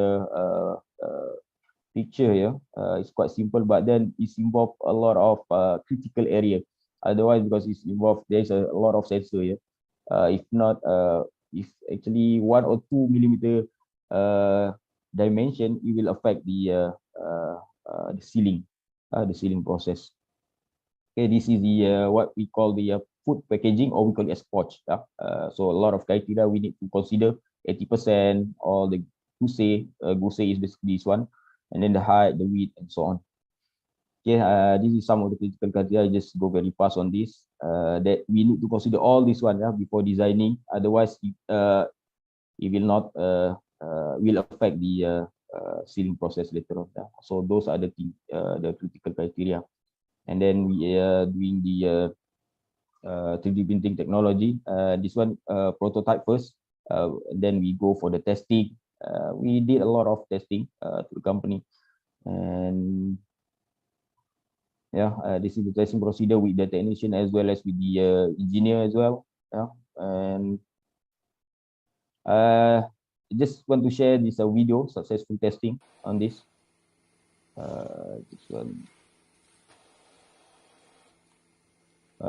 picture here, it's quite simple, but then it's involved a lot of critical area. Otherwise, because it's involved, there's a lot of sensor here. If not, if actually 1 or 2 millimeter dimension, it will affect the sealing process. Okay, this is the what we call the food packaging, or we call it a spotch. So a lot of criteria we need to consider. 80%, or the guse is basically this one, and then the height, the width, and so on. Okay, this is some of the critical criteria. I just go very fast on this. That we need to consider all this one before designing. Otherwise, it will not will affect the sealing process later on. So those are the critical criteria. And then we are doing the 3D printing technology. This one prototype first. Then we go for the testing. We did a lot of testing to the company, and yeah, this is the testing procedure with the technician as well as with the engineer as well. Yeah, and just want to share this video successful testing on this.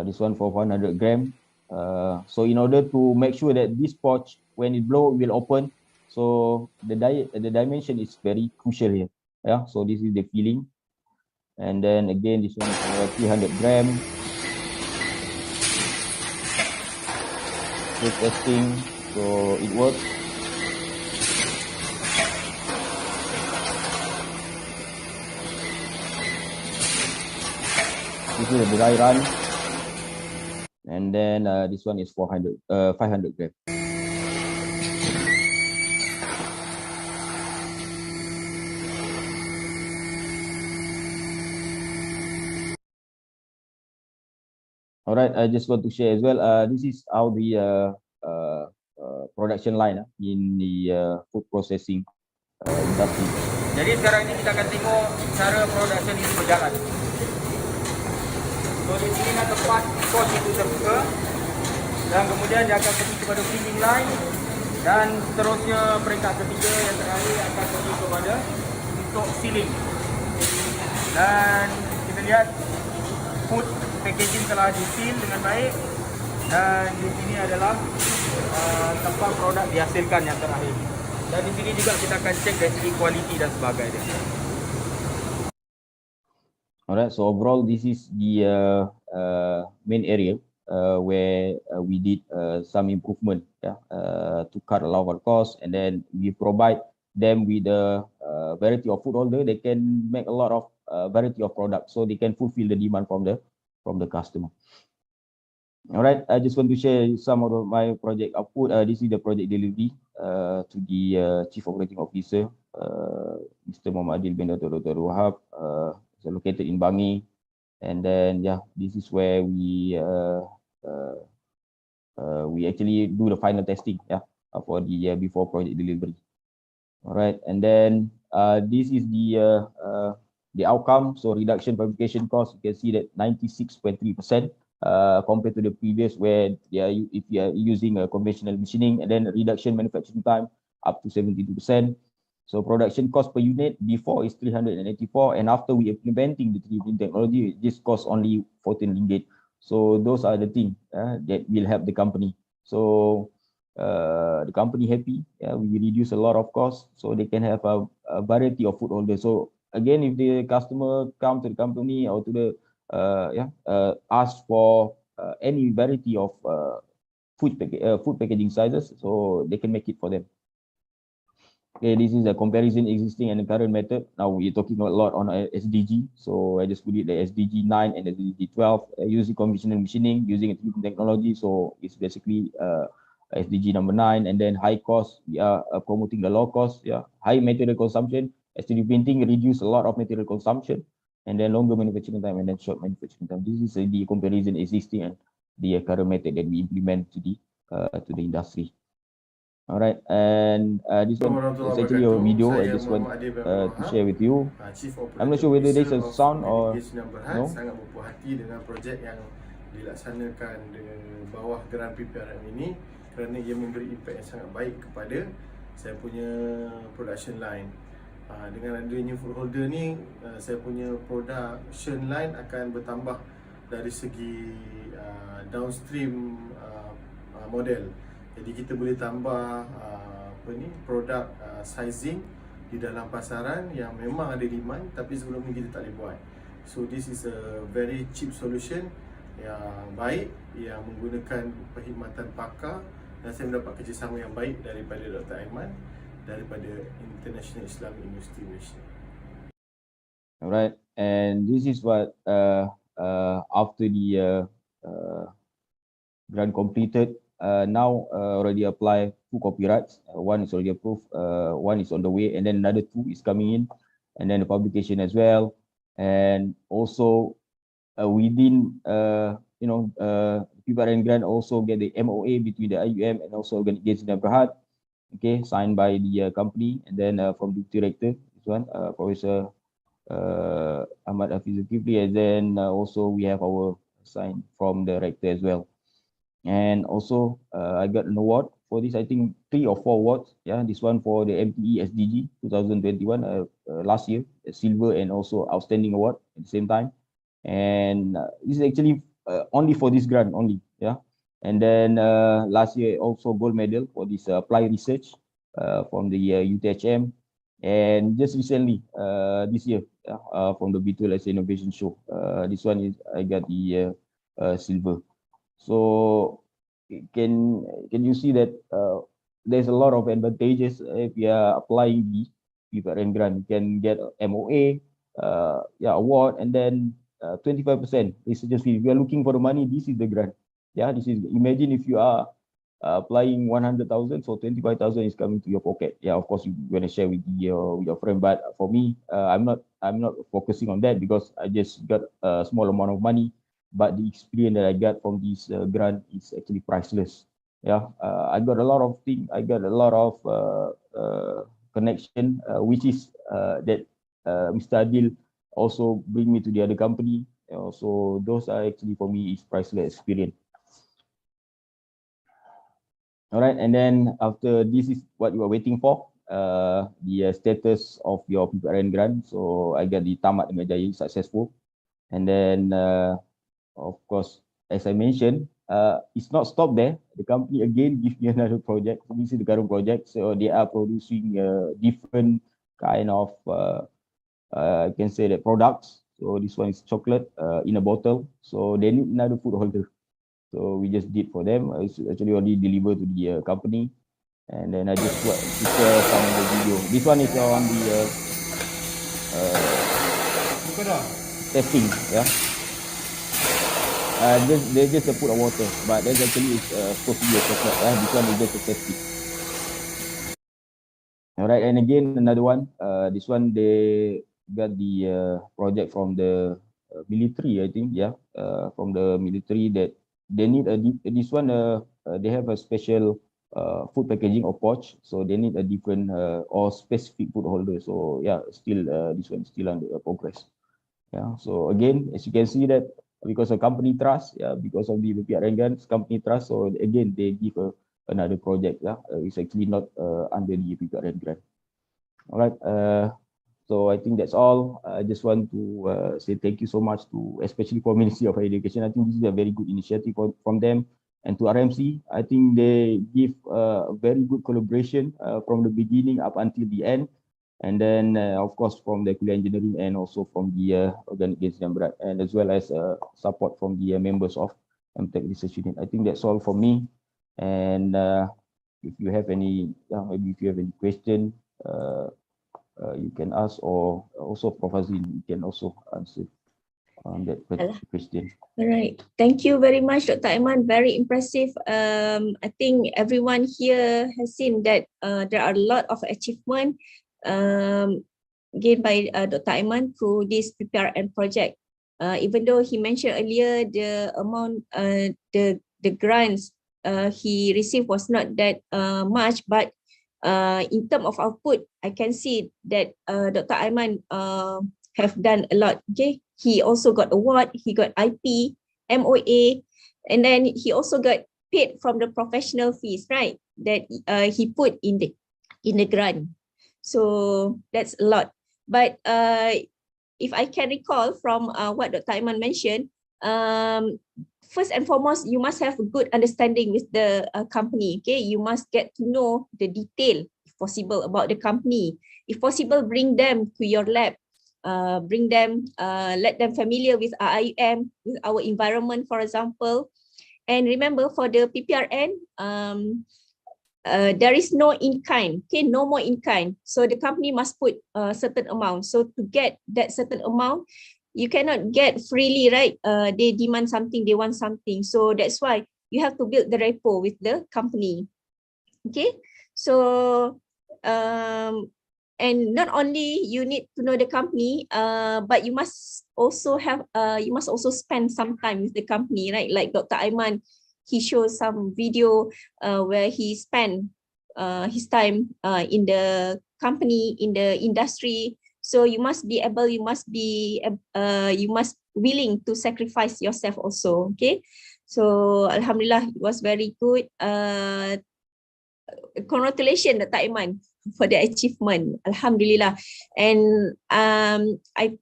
This one for 100 gram. So in order to make sure that this pouch, when it blow, it will open. So the dimension is very crucial here. Yeah. So this is the filling, and then again this one for 300 gram. So testing. So it works. This is a dry run. And then this one is 500 gram. All right, I just want to share as well. This is how the production line in the food processing industry. Jadi sekarang ini kita akan tengok cara production ini berjalan. So di sini tempat pos itu terbuka, dan kemudian dia akan pergi kepada filling line, dan seterusnya peringkat ketiga yang terakhir akan pergi kepada untuk sealing. Dan kita lihat food packaging telah di-seal dengan baik, dan di sini adalah tempat produk dihasilkan yang terakhir. Dan di sini juga kita akan cek dari segi kualiti dan sebagainya. Alright, so overall this is the main area where we did some improvement to cut a lot of costs, and then we provide them with a variety of food holder. They can make a lot of variety of products, so they can fulfill the demand from the customer. All right, I just want to share some of my project output. This is the project delivery to the Chief Operating Officer, Mr. Muhammad Adil bin Dr. Wahab. It's located in Bangi, and then yeah, this is where we actually do the final testing for the before project delivery. All right, and then this is the outcome. So reduction fabrication cost, you can see that 96.3%. Compared to the previous, where if you are using a conventional machining, and then reduction manufacturing time up to 72%. So production cost per unit before is 384, and after we implementing the 3D technology, this costs only 14 ringgit. So those are the things that will help the company. So the company happy. We reduce a lot of costs, so they can have a variety of food holders. So again, if the customer come to the company or to the ask for any variety of food packaging sizes, so they can make it for them. Okay, this is a comparison existing and the current method. Now we're talking a lot on SDG. So I just put it the SDG 9 and SDG 12 using conventional machining, using a technology. So it's basically SDG number 9, and then high cost, we are promoting the low cost, high material consumption. SDG printing reduce a lot of material consumption, and then longer manufacturing time and then short manufacturing time. This is the comparison existing and the current method that we implement to the industry. All right, and this one is actually a video I just want to share with you. I'm not sure whether there's a sound or no. Sangat berpuas hati dengan projek yang dilaksanakan di bawah Grant PPRN ini kerana ia memberi impak yang sangat baik kepada saya punya production line. Dengan adanya food holder ni, saya punya production line akan bertambah dari segi downstream model. Jadi kita boleh tambah produk sizing di dalam pasaran yang memang ada demand tapi sebelum ni kita tak boleh buat. So this is a very cheap solution yang baik, yang menggunakan perkhidmatan pakar, dan saya mendapat kerjasama yang baik daripada Dr. Aiman daripada International Islamic University Malaysia. Alright, and this is what after the grant completed. Now already apply 2 copyrights. One is already approved, one is on the way, and then another 2 is coming in, and then the publication as well. And also within PPRN grant also get the MOA between the IIUM and also Organization Berhad, okay, signed by the company, and then from the director, this one, Professor Ahmad Zulkifli, and then also we have our sign from the rector as well. And also I got an award for this, I think 3 or 4 awards. Yeah, this one for the MTE SDG 2021 last year, a silver and also outstanding award at the same time. And this is actually only for this grant only. Yeah, and then last year also gold medal for this applied research from the UTHM, and just recently this year from the B2LS Innovation Show. This one is I got the silver. So can you see that there's a lot of advantages if you are applying the PPRN grant. You can get MOA, award, and then 25% research fee. If you are looking for the money, this is the grant. Yeah, this is, imagine if you are applying 100,000, so 25,000 is coming to your pocket. Yeah, of course you're gonna share with your friend, but for me, I'm not focusing on that because I just got a small amount of money. But the experience that I got from this grant is actually priceless. Yeah, I got a lot of things. I got a lot of connection, which is that Mr. Adil also bring me to the other company. So those are actually for me is priceless experience. All right, and then after this is what you are waiting for, the status of your PPRN grant. So I got the tamat dengan jaya, successful, and then. Of course, as I mentioned, it's not stopped there. The company again gives me another project. So this is the current project. So they are producing different kind of, I can say that products. So this one is chocolate in a bottle. So they need another food holder. So we just did for them. It's actually already delivered to the company. And then I just want to share some of the video. This one is on the testing, yeah. They just put a water, but that's actually supposed to be a chocolate. This one is just a testing. All right, and again another one. This one they got the project from the military, I think. Yeah, from the military that they need this one. They have a special food packaging or pouch, so they need a different or specific food holder. So yeah, still this one is still under progress. Yeah, so again, as you can see that. Because of company trust, because of the PPRN grant, company trust. So again, they give another project. It's actually not under the PPRN grant. All right. So I think that's all. I just want to say thank you so much to, especially for Ministry of Education. I think this is a very good initiative from them, and to RMC. I think they give a very good collaboration from the beginning up until the end. And then, of course, from the Kuliah Engineering and also from the Organic Engineering Berat, and as well as support from the members of MTech Research Unit. I think that's all for me. And if you have any, maybe if you have any question, you can ask, or also Prof. Hazleen, you can also answer on that question. All right. Thank you very much, Dr. Aiman. Very impressive. I think everyone here has seen that there are a lot of achievement gained by Dr. Aiman through this PPRN project. Even though he mentioned earlier the amount, the grants he received was not that much, but in terms of output, I can see that Dr. Aiman have done a lot. Okay, he also got award, he got IP, MOA, and then he also got paid from the professional fees, right? That he put in the grant. So that's a lot. But if I can recall from what Dr. Aiman mentioned, first and foremost, you must have a good understanding with the company. Okay, you must get to know the detail, if possible, about the company. If possible, bring them to your lab. Bring them, let them familiar with IIUM, with our environment, for example. And remember, for the PPRN, there is no in-kind, okay, no more in-kind. So the company must put a certain amount. So to get that certain amount, you cannot get freely, right? They demand something, they want something. So that's why you have to build the rapport with the company. Okay, so and not only you need to know the company, but you must also have you must also spend some time with the company, right? Like Dr. Aiman, he shows some video where he spent his time in the company, in the industry. So you must be able, you must willing to sacrifice yourself also. Okay, so Alhamdulillah, it was very good. Congratulations, Dr. Aiman, for the achievement. Alhamdulillah. And I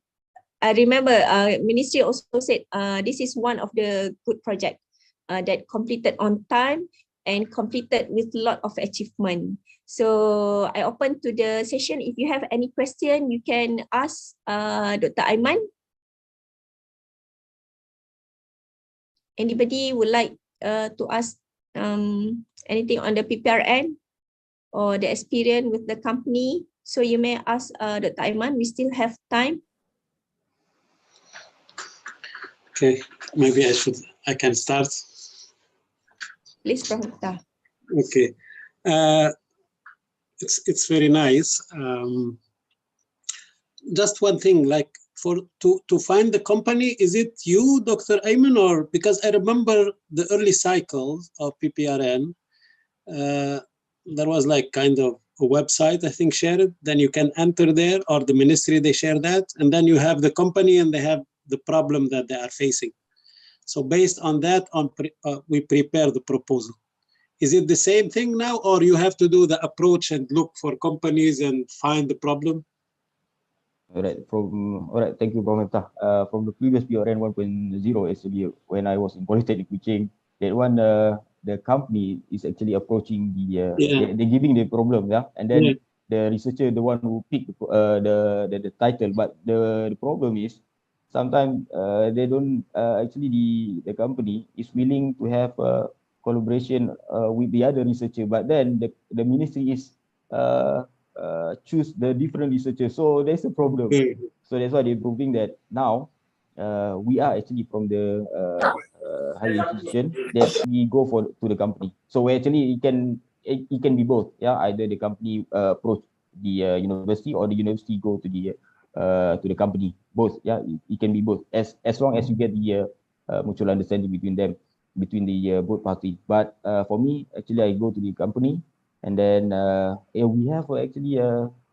remember Ministry also said this is one of the good project that completed on time and completed with a lot of achievement. So I open to the session. If you have any question, you can ask Dr. Aiman. Anybody would like to ask anything on the PPRN or the experience with the company? So you may ask Dr. Aiman. We still have time. Okay, maybe I can start. Please, Prof. Okay, it's very nice. Just one thing, like to find the company, is it you, Dr. Aiman, or because I remember the early cycles of PPRN, there was like kind of a website, I think, shared, then you can enter there, or the ministry, they share that, and then you have the company and they have the problem that they are facing. So based on that, we prepare the proposal. Is it the same thing now, or you have to do the approach and look for companies and find the problem? All right, thank you, Prof. From the previous PRN 1.0, actually, when I was in Polytechnic Kuching, that one, the company is actually approaching they're giving the problem, yeah, and then the researcher, the one who picked the title, but the problem is sometimes they don't actually the company is willing to have collaboration with the other researcher, but then the ministry is choose the different researchers, so there's a problem. So that's why they're proving that now we are actually from the higher institution that we go to the company. So actually it can be both, yeah, either the company approach the university, or the university go to the company. Both, yeah, it can be both, as long as you get the mutual understanding between them, between the both parties. But for me, actually, I go to the company, and then we have actually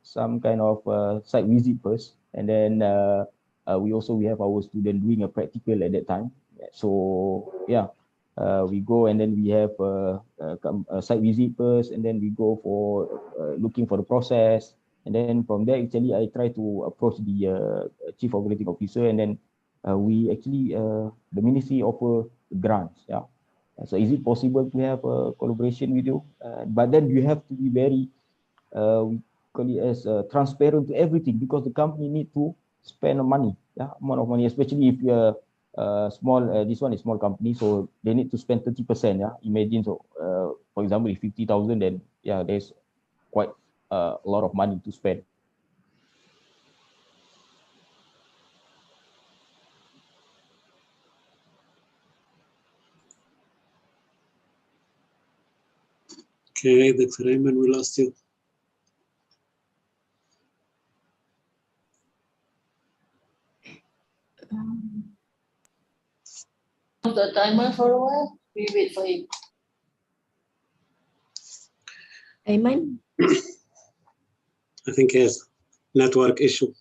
some kind of site visit first, and then we have our student doing a practical at that time. So yeah, we go, and then we have a site visit first, and then we go for looking for the process, and then from there, actually, I try to approach the chief operating officer, and then we actually the ministry offer grants, yeah. So is it possible to have a collaboration with you? But then you have to be very, we call it as transparent to everything, because the company need to spend money, yeah, amount of money, especially if you're small. This one is small company, so they need to spend 30%. Yeah, imagine. So, for example, if 50,000, then yeah, there's quite a lot of money to spend. Okay, Dr. Aiman, we lost you. The timer for a while. We wait for him. Aiman? I think he has network issue.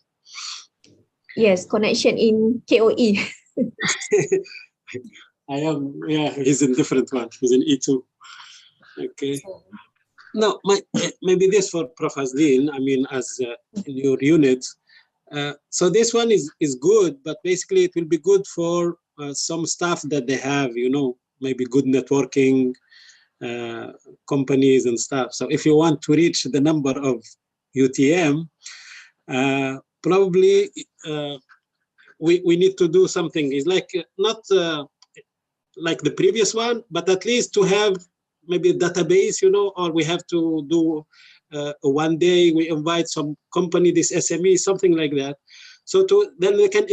Yes, connection in KOE. Yeah, he's in different one. He's in E2. Okay. No, maybe this for Prof. Hazleen, I mean, as in your unit. So this one is good, but basically it will be good for some staff that they have, you know, maybe good networking companies and stuff. So if you want to reach the number of UTM, probably we need to do something. It's like not like the previous one, but at least to have maybe a database, you know, or we have to do one day we invite some company, this SME, something like that. So then they can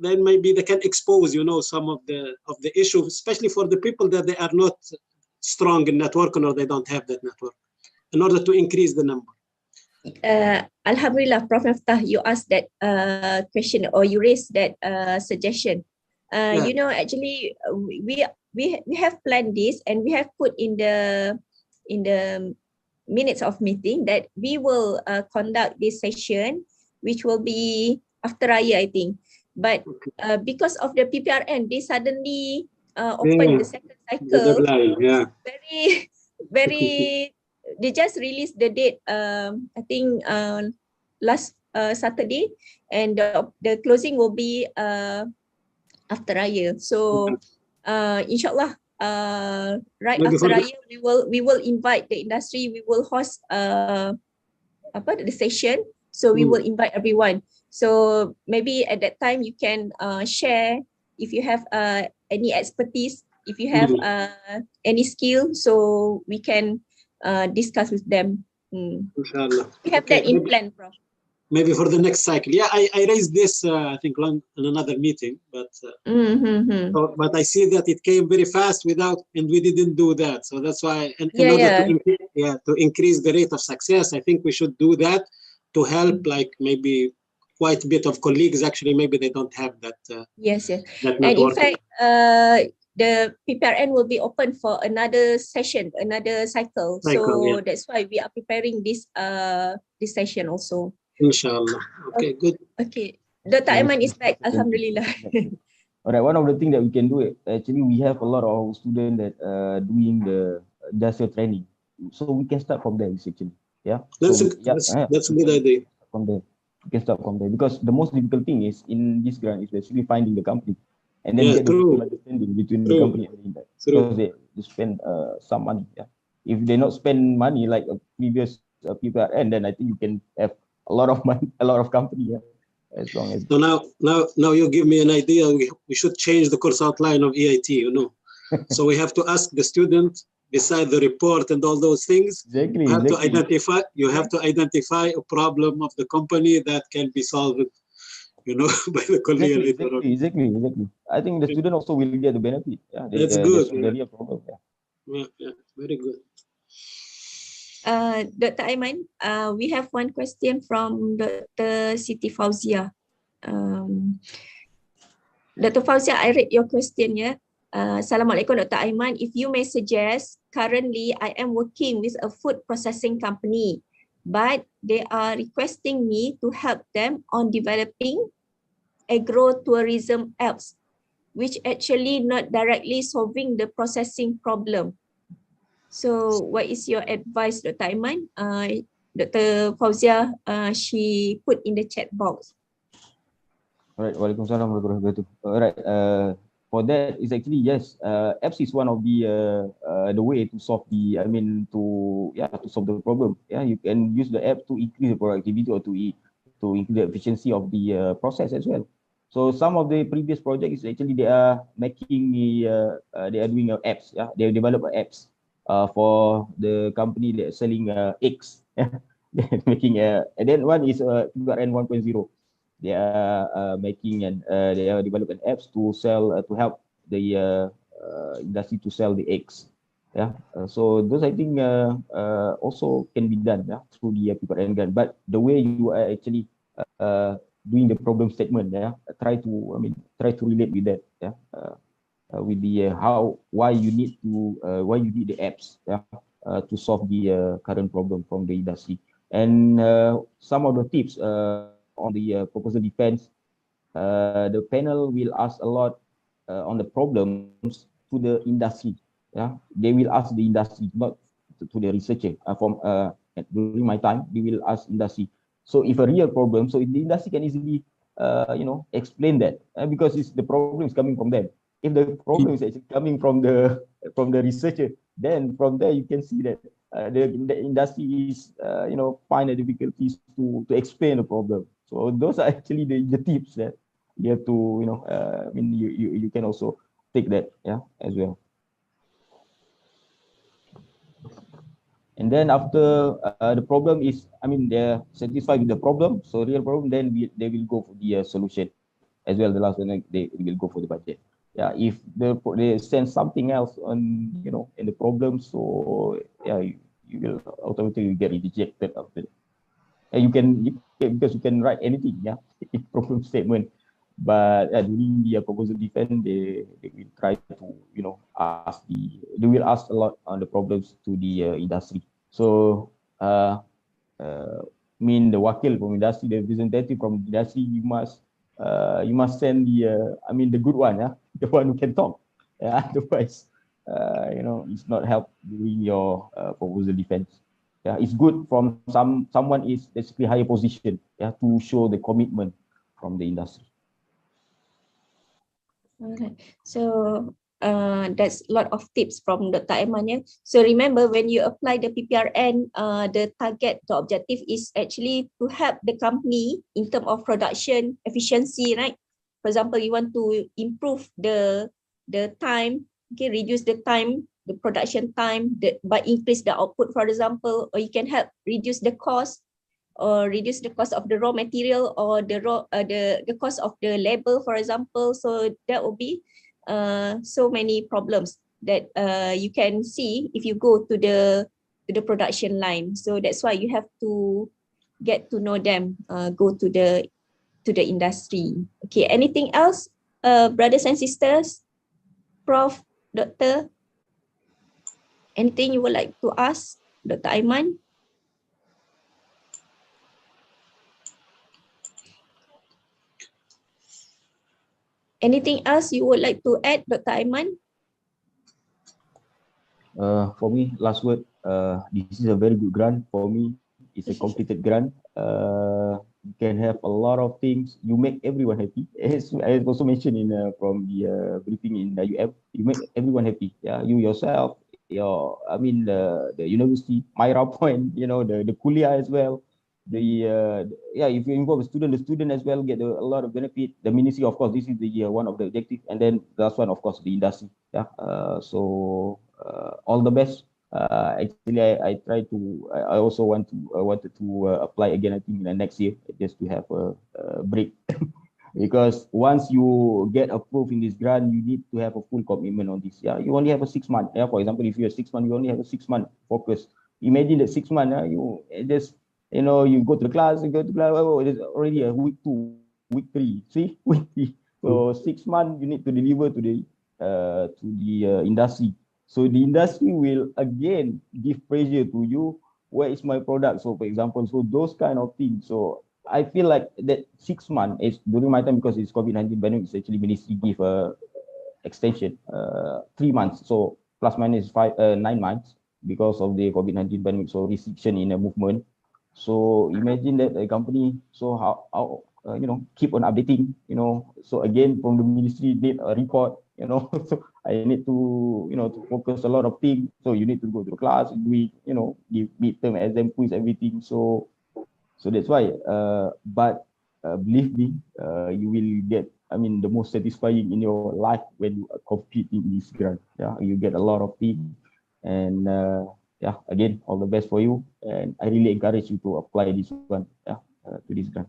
then maybe they can expose, you know, some of the issues, especially for the people that they are not strong in networking or they don't have that network, in order to increase the number. Alhamdulillah, Prof. Miftah, you asked that question, or you raised that suggestion. Yeah. You know, actually, we have planned this, and we have put in the minutes of meeting that we will conduct this session, which will be after Raya, I think. But because of the PPRN, they suddenly opened the second cycle. Yeah. Very. They just released the date. I think last Saturday, and the closing will be after Raya. So, inshallah, right Maybe after Raya, we will invite the industry. We will host the session. So we will invite everyone. So maybe at that time you can share if you have any expertise, if you have any skill, so we can discuss with them. Inshallah. We have that in plan, Prof. Maybe for the next cycle. Yeah, I raised this, I think, in another meeting, but but I see that it came very fast and we didn't do that. So that's why, in order to increase the rate of success, I think we should do that to help, like maybe quite a bit of colleagues. Actually, maybe they don't have that. Yes. That And in fact, the PPRN will be open for another session, another cycle. So that's why we are preparing this session also. Inshallah. Okay, good. Okay. Dr. Aiman is back, alhamdulillah. All right, one of the things that we can do, actually, we have a lot of students that doing the industrial training. So we can start from there, actually. Yeah. That's a good idea. From there. We can start from there, because the most difficult thing is in this grant is actually finding the company and then get the understanding between the company and the industry. Because they spend some money. Yeah. If they not spend money like a previous PPRN, then I think you can have a lot of money, a lot of company. Yeah. As long as. So now you give me an idea. We should change the course outline of EIT. You know, so we have to ask the student, beside the report and all those things, you have to identify a problem of the company that can be solved, you know, by the colleague later on. Exactly. I think the student also will get the benefit. Yeah, that's good. Really a problem. Yeah, very good. Dr. Aiman, we have one question from Dr. Siti Fauzia. Dr. Fauzia, I read your question, yeah. Assalamualaikum, Dr. Aiman. If you may suggest, currently I am working with a food processing company, but they are requesting me to help them on developing agro-tourism apps, which actually not directly solving the processing problem. So what is your advice, Dr. Aiman? Dr. Fauzia, she put in the chat box. All right, Waalaikumsalam warahmatullahi wabarakatuh. All right, for that is actually yes, apps is one of the way to solve to solve the problem. Yeah, you can use the app to increase the productivity or to increase the efficiency of the process as well. So some of the previous projects actually they are doing apps. Yeah, they develop apps for the company that are selling eggs. making and then one is PPRN 1.0. They are making and they are developing apps to sell to help the industry to sell the eggs. Yeah, so those I think also can be done through the PPRN grant. But the way you are actually doing the problem statement, try to relate with that, with the why you need the apps, to solve the current problem from the industry. And some of the tips on the proposal defense, the panel will ask a lot on the problems to the industry. Yeah, they will ask the industry, not to the researcher. During my time, they will ask industry. So if a real problem, so the industry can easily explain that, because the problem is coming from them. If the problem is actually coming from the researcher, then from there you can see that the industry is find the difficulties to explain the problem. So those are actually the tips that you have to you can also take that as well. And then after the problem is, they're satisfied with the problem, so real problem, then they will go for the solution as well. The last one, they will go for the budget. Yeah, if they send something else on in the problem, so you will automatically get rejected after that. And you can because you can write anything, in problem statement. But during the proposal defense, they will try to they will ask a lot on the problems to the industry. So the wakil from industry, the representative from industry, you must send the good one, the one who can talk. Otherwise, it's not help during your proposal defense. Yeah, it's good from someone is basically higher position, to show the commitment from the industry. Alright, so that's a lot of tips from Dr. Aiman. So remember, when you apply the PPRN, the target, the objective is actually to help the company in terms of production efficiency, right? For example, you want to improve the time, reduce the time, the production time, by increase the output, for example, or you can help reduce the cost, or reduce the cost of the raw material, or the cost of the labor, for example. So that will be so many problems that you can see if you go to the production line. So that's why you have to get to know them, go to the industry. Okay, anything else, brothers and sisters, Prof, Doctor? Anything you would like to ask Dr. Aiman? Anything else you would like to add, Dr. Aiman? For me, last word, this is a very good grant for me. It's a completed grant. You can have a lot of things. You make everyone happy. As I also mentioned from the briefing in IIUM, you make everyone happy. Yeah, you yourself, the university, Myra Point, the kuliah as well. If you involve the student as well get a lot of benefit. The ministry, of course, this is the one of the objective, and then the last one, of course, the industry. So all the best. Actually, I also wanted to apply again, I think, next year, just to have a break. Because once you get approved in this grant, you need to have a full commitment on this. You only have a 6 month. For example, if you have 6 months, you only have a 6 month focus. Imagine that 6 months, you just you go to the class, it is already a week 2, week 3, see, week 3. So 6 months you need to deliver to the industry. So the industry will again give pressure to you. Where is my product? So for example, so those kind of things. So I feel like that 6 months is during my time, because it's COVID-19 pandemic, it's actually ministry give a extension 3 months. So plus minus 9 months because of the COVID-19 pandemic. So restriction in the movement. So imagine that a company, so how keep on updating, so again from the ministry need a report, so I need to, to focus a lot of things. So you need to go to the class, give midterm exam quiz, everything. So that's why, but believe me, you will get, the most satisfying in your life when you compete in this grant. You get a lot of things, and yeah, again, all the best for you, and I really encourage you to apply this one, to this grant.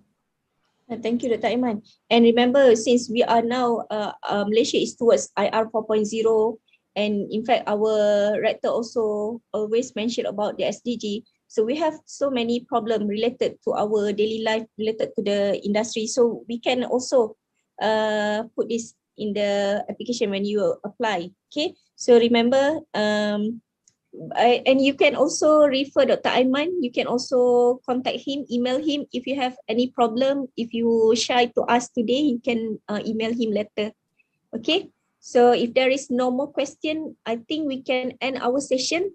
Thank you, Dr. Aiman. And remember, since we are now, Malaysia is towards IR 4.0, and in fact, our rector also always mentioned about the SDG. So we have so many problems related to our daily life, related to the industry. So we can also put this in the application when you apply. Okay. So remember, and you can also refer Dr. Aiman. You can also contact him, email him if you have any problem. If you shy to ask today, you can email him later. Okay. So if there is no more question, I think we can end our session.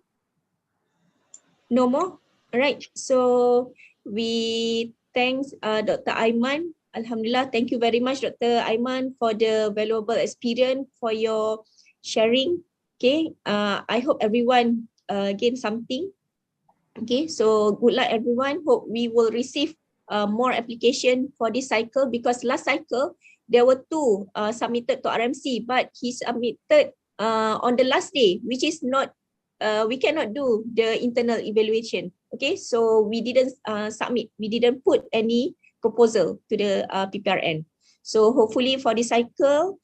No more. All right. So we thanks Dr. Aiman. Alhamdulillah. Thank you very much, Dr. Aiman, for the valuable experience, for your sharing. Okay. I hope everyone gain something. Okay. So good luck, everyone. Hope we will receive more application for this cycle, because last cycle there were 2 submitted to RMC, but he submitted on the last day, which is not, we cannot do the internal evaluation. Okay, so we didn't submit, we didn't put any proposal to the PPRN. So hopefully for this cycle,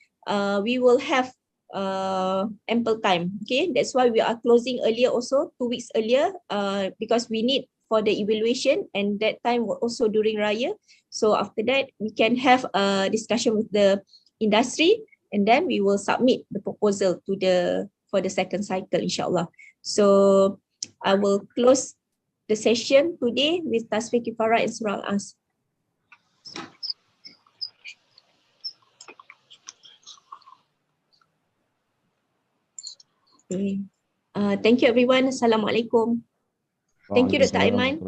we will have ample time. Okay, that's why we are closing earlier also, 2 weeks earlier, because we need for the evaluation, and that time also during Raya. So after that, we can have a discussion with the industry, and then we will submit the proposal to for the second cycle, inshallah. So I will close the session today with Tasbih Kifarah and Surah Al-As. Okay. Thank you, everyone. Assalamualaikum. Thank you, Dr. Aiman.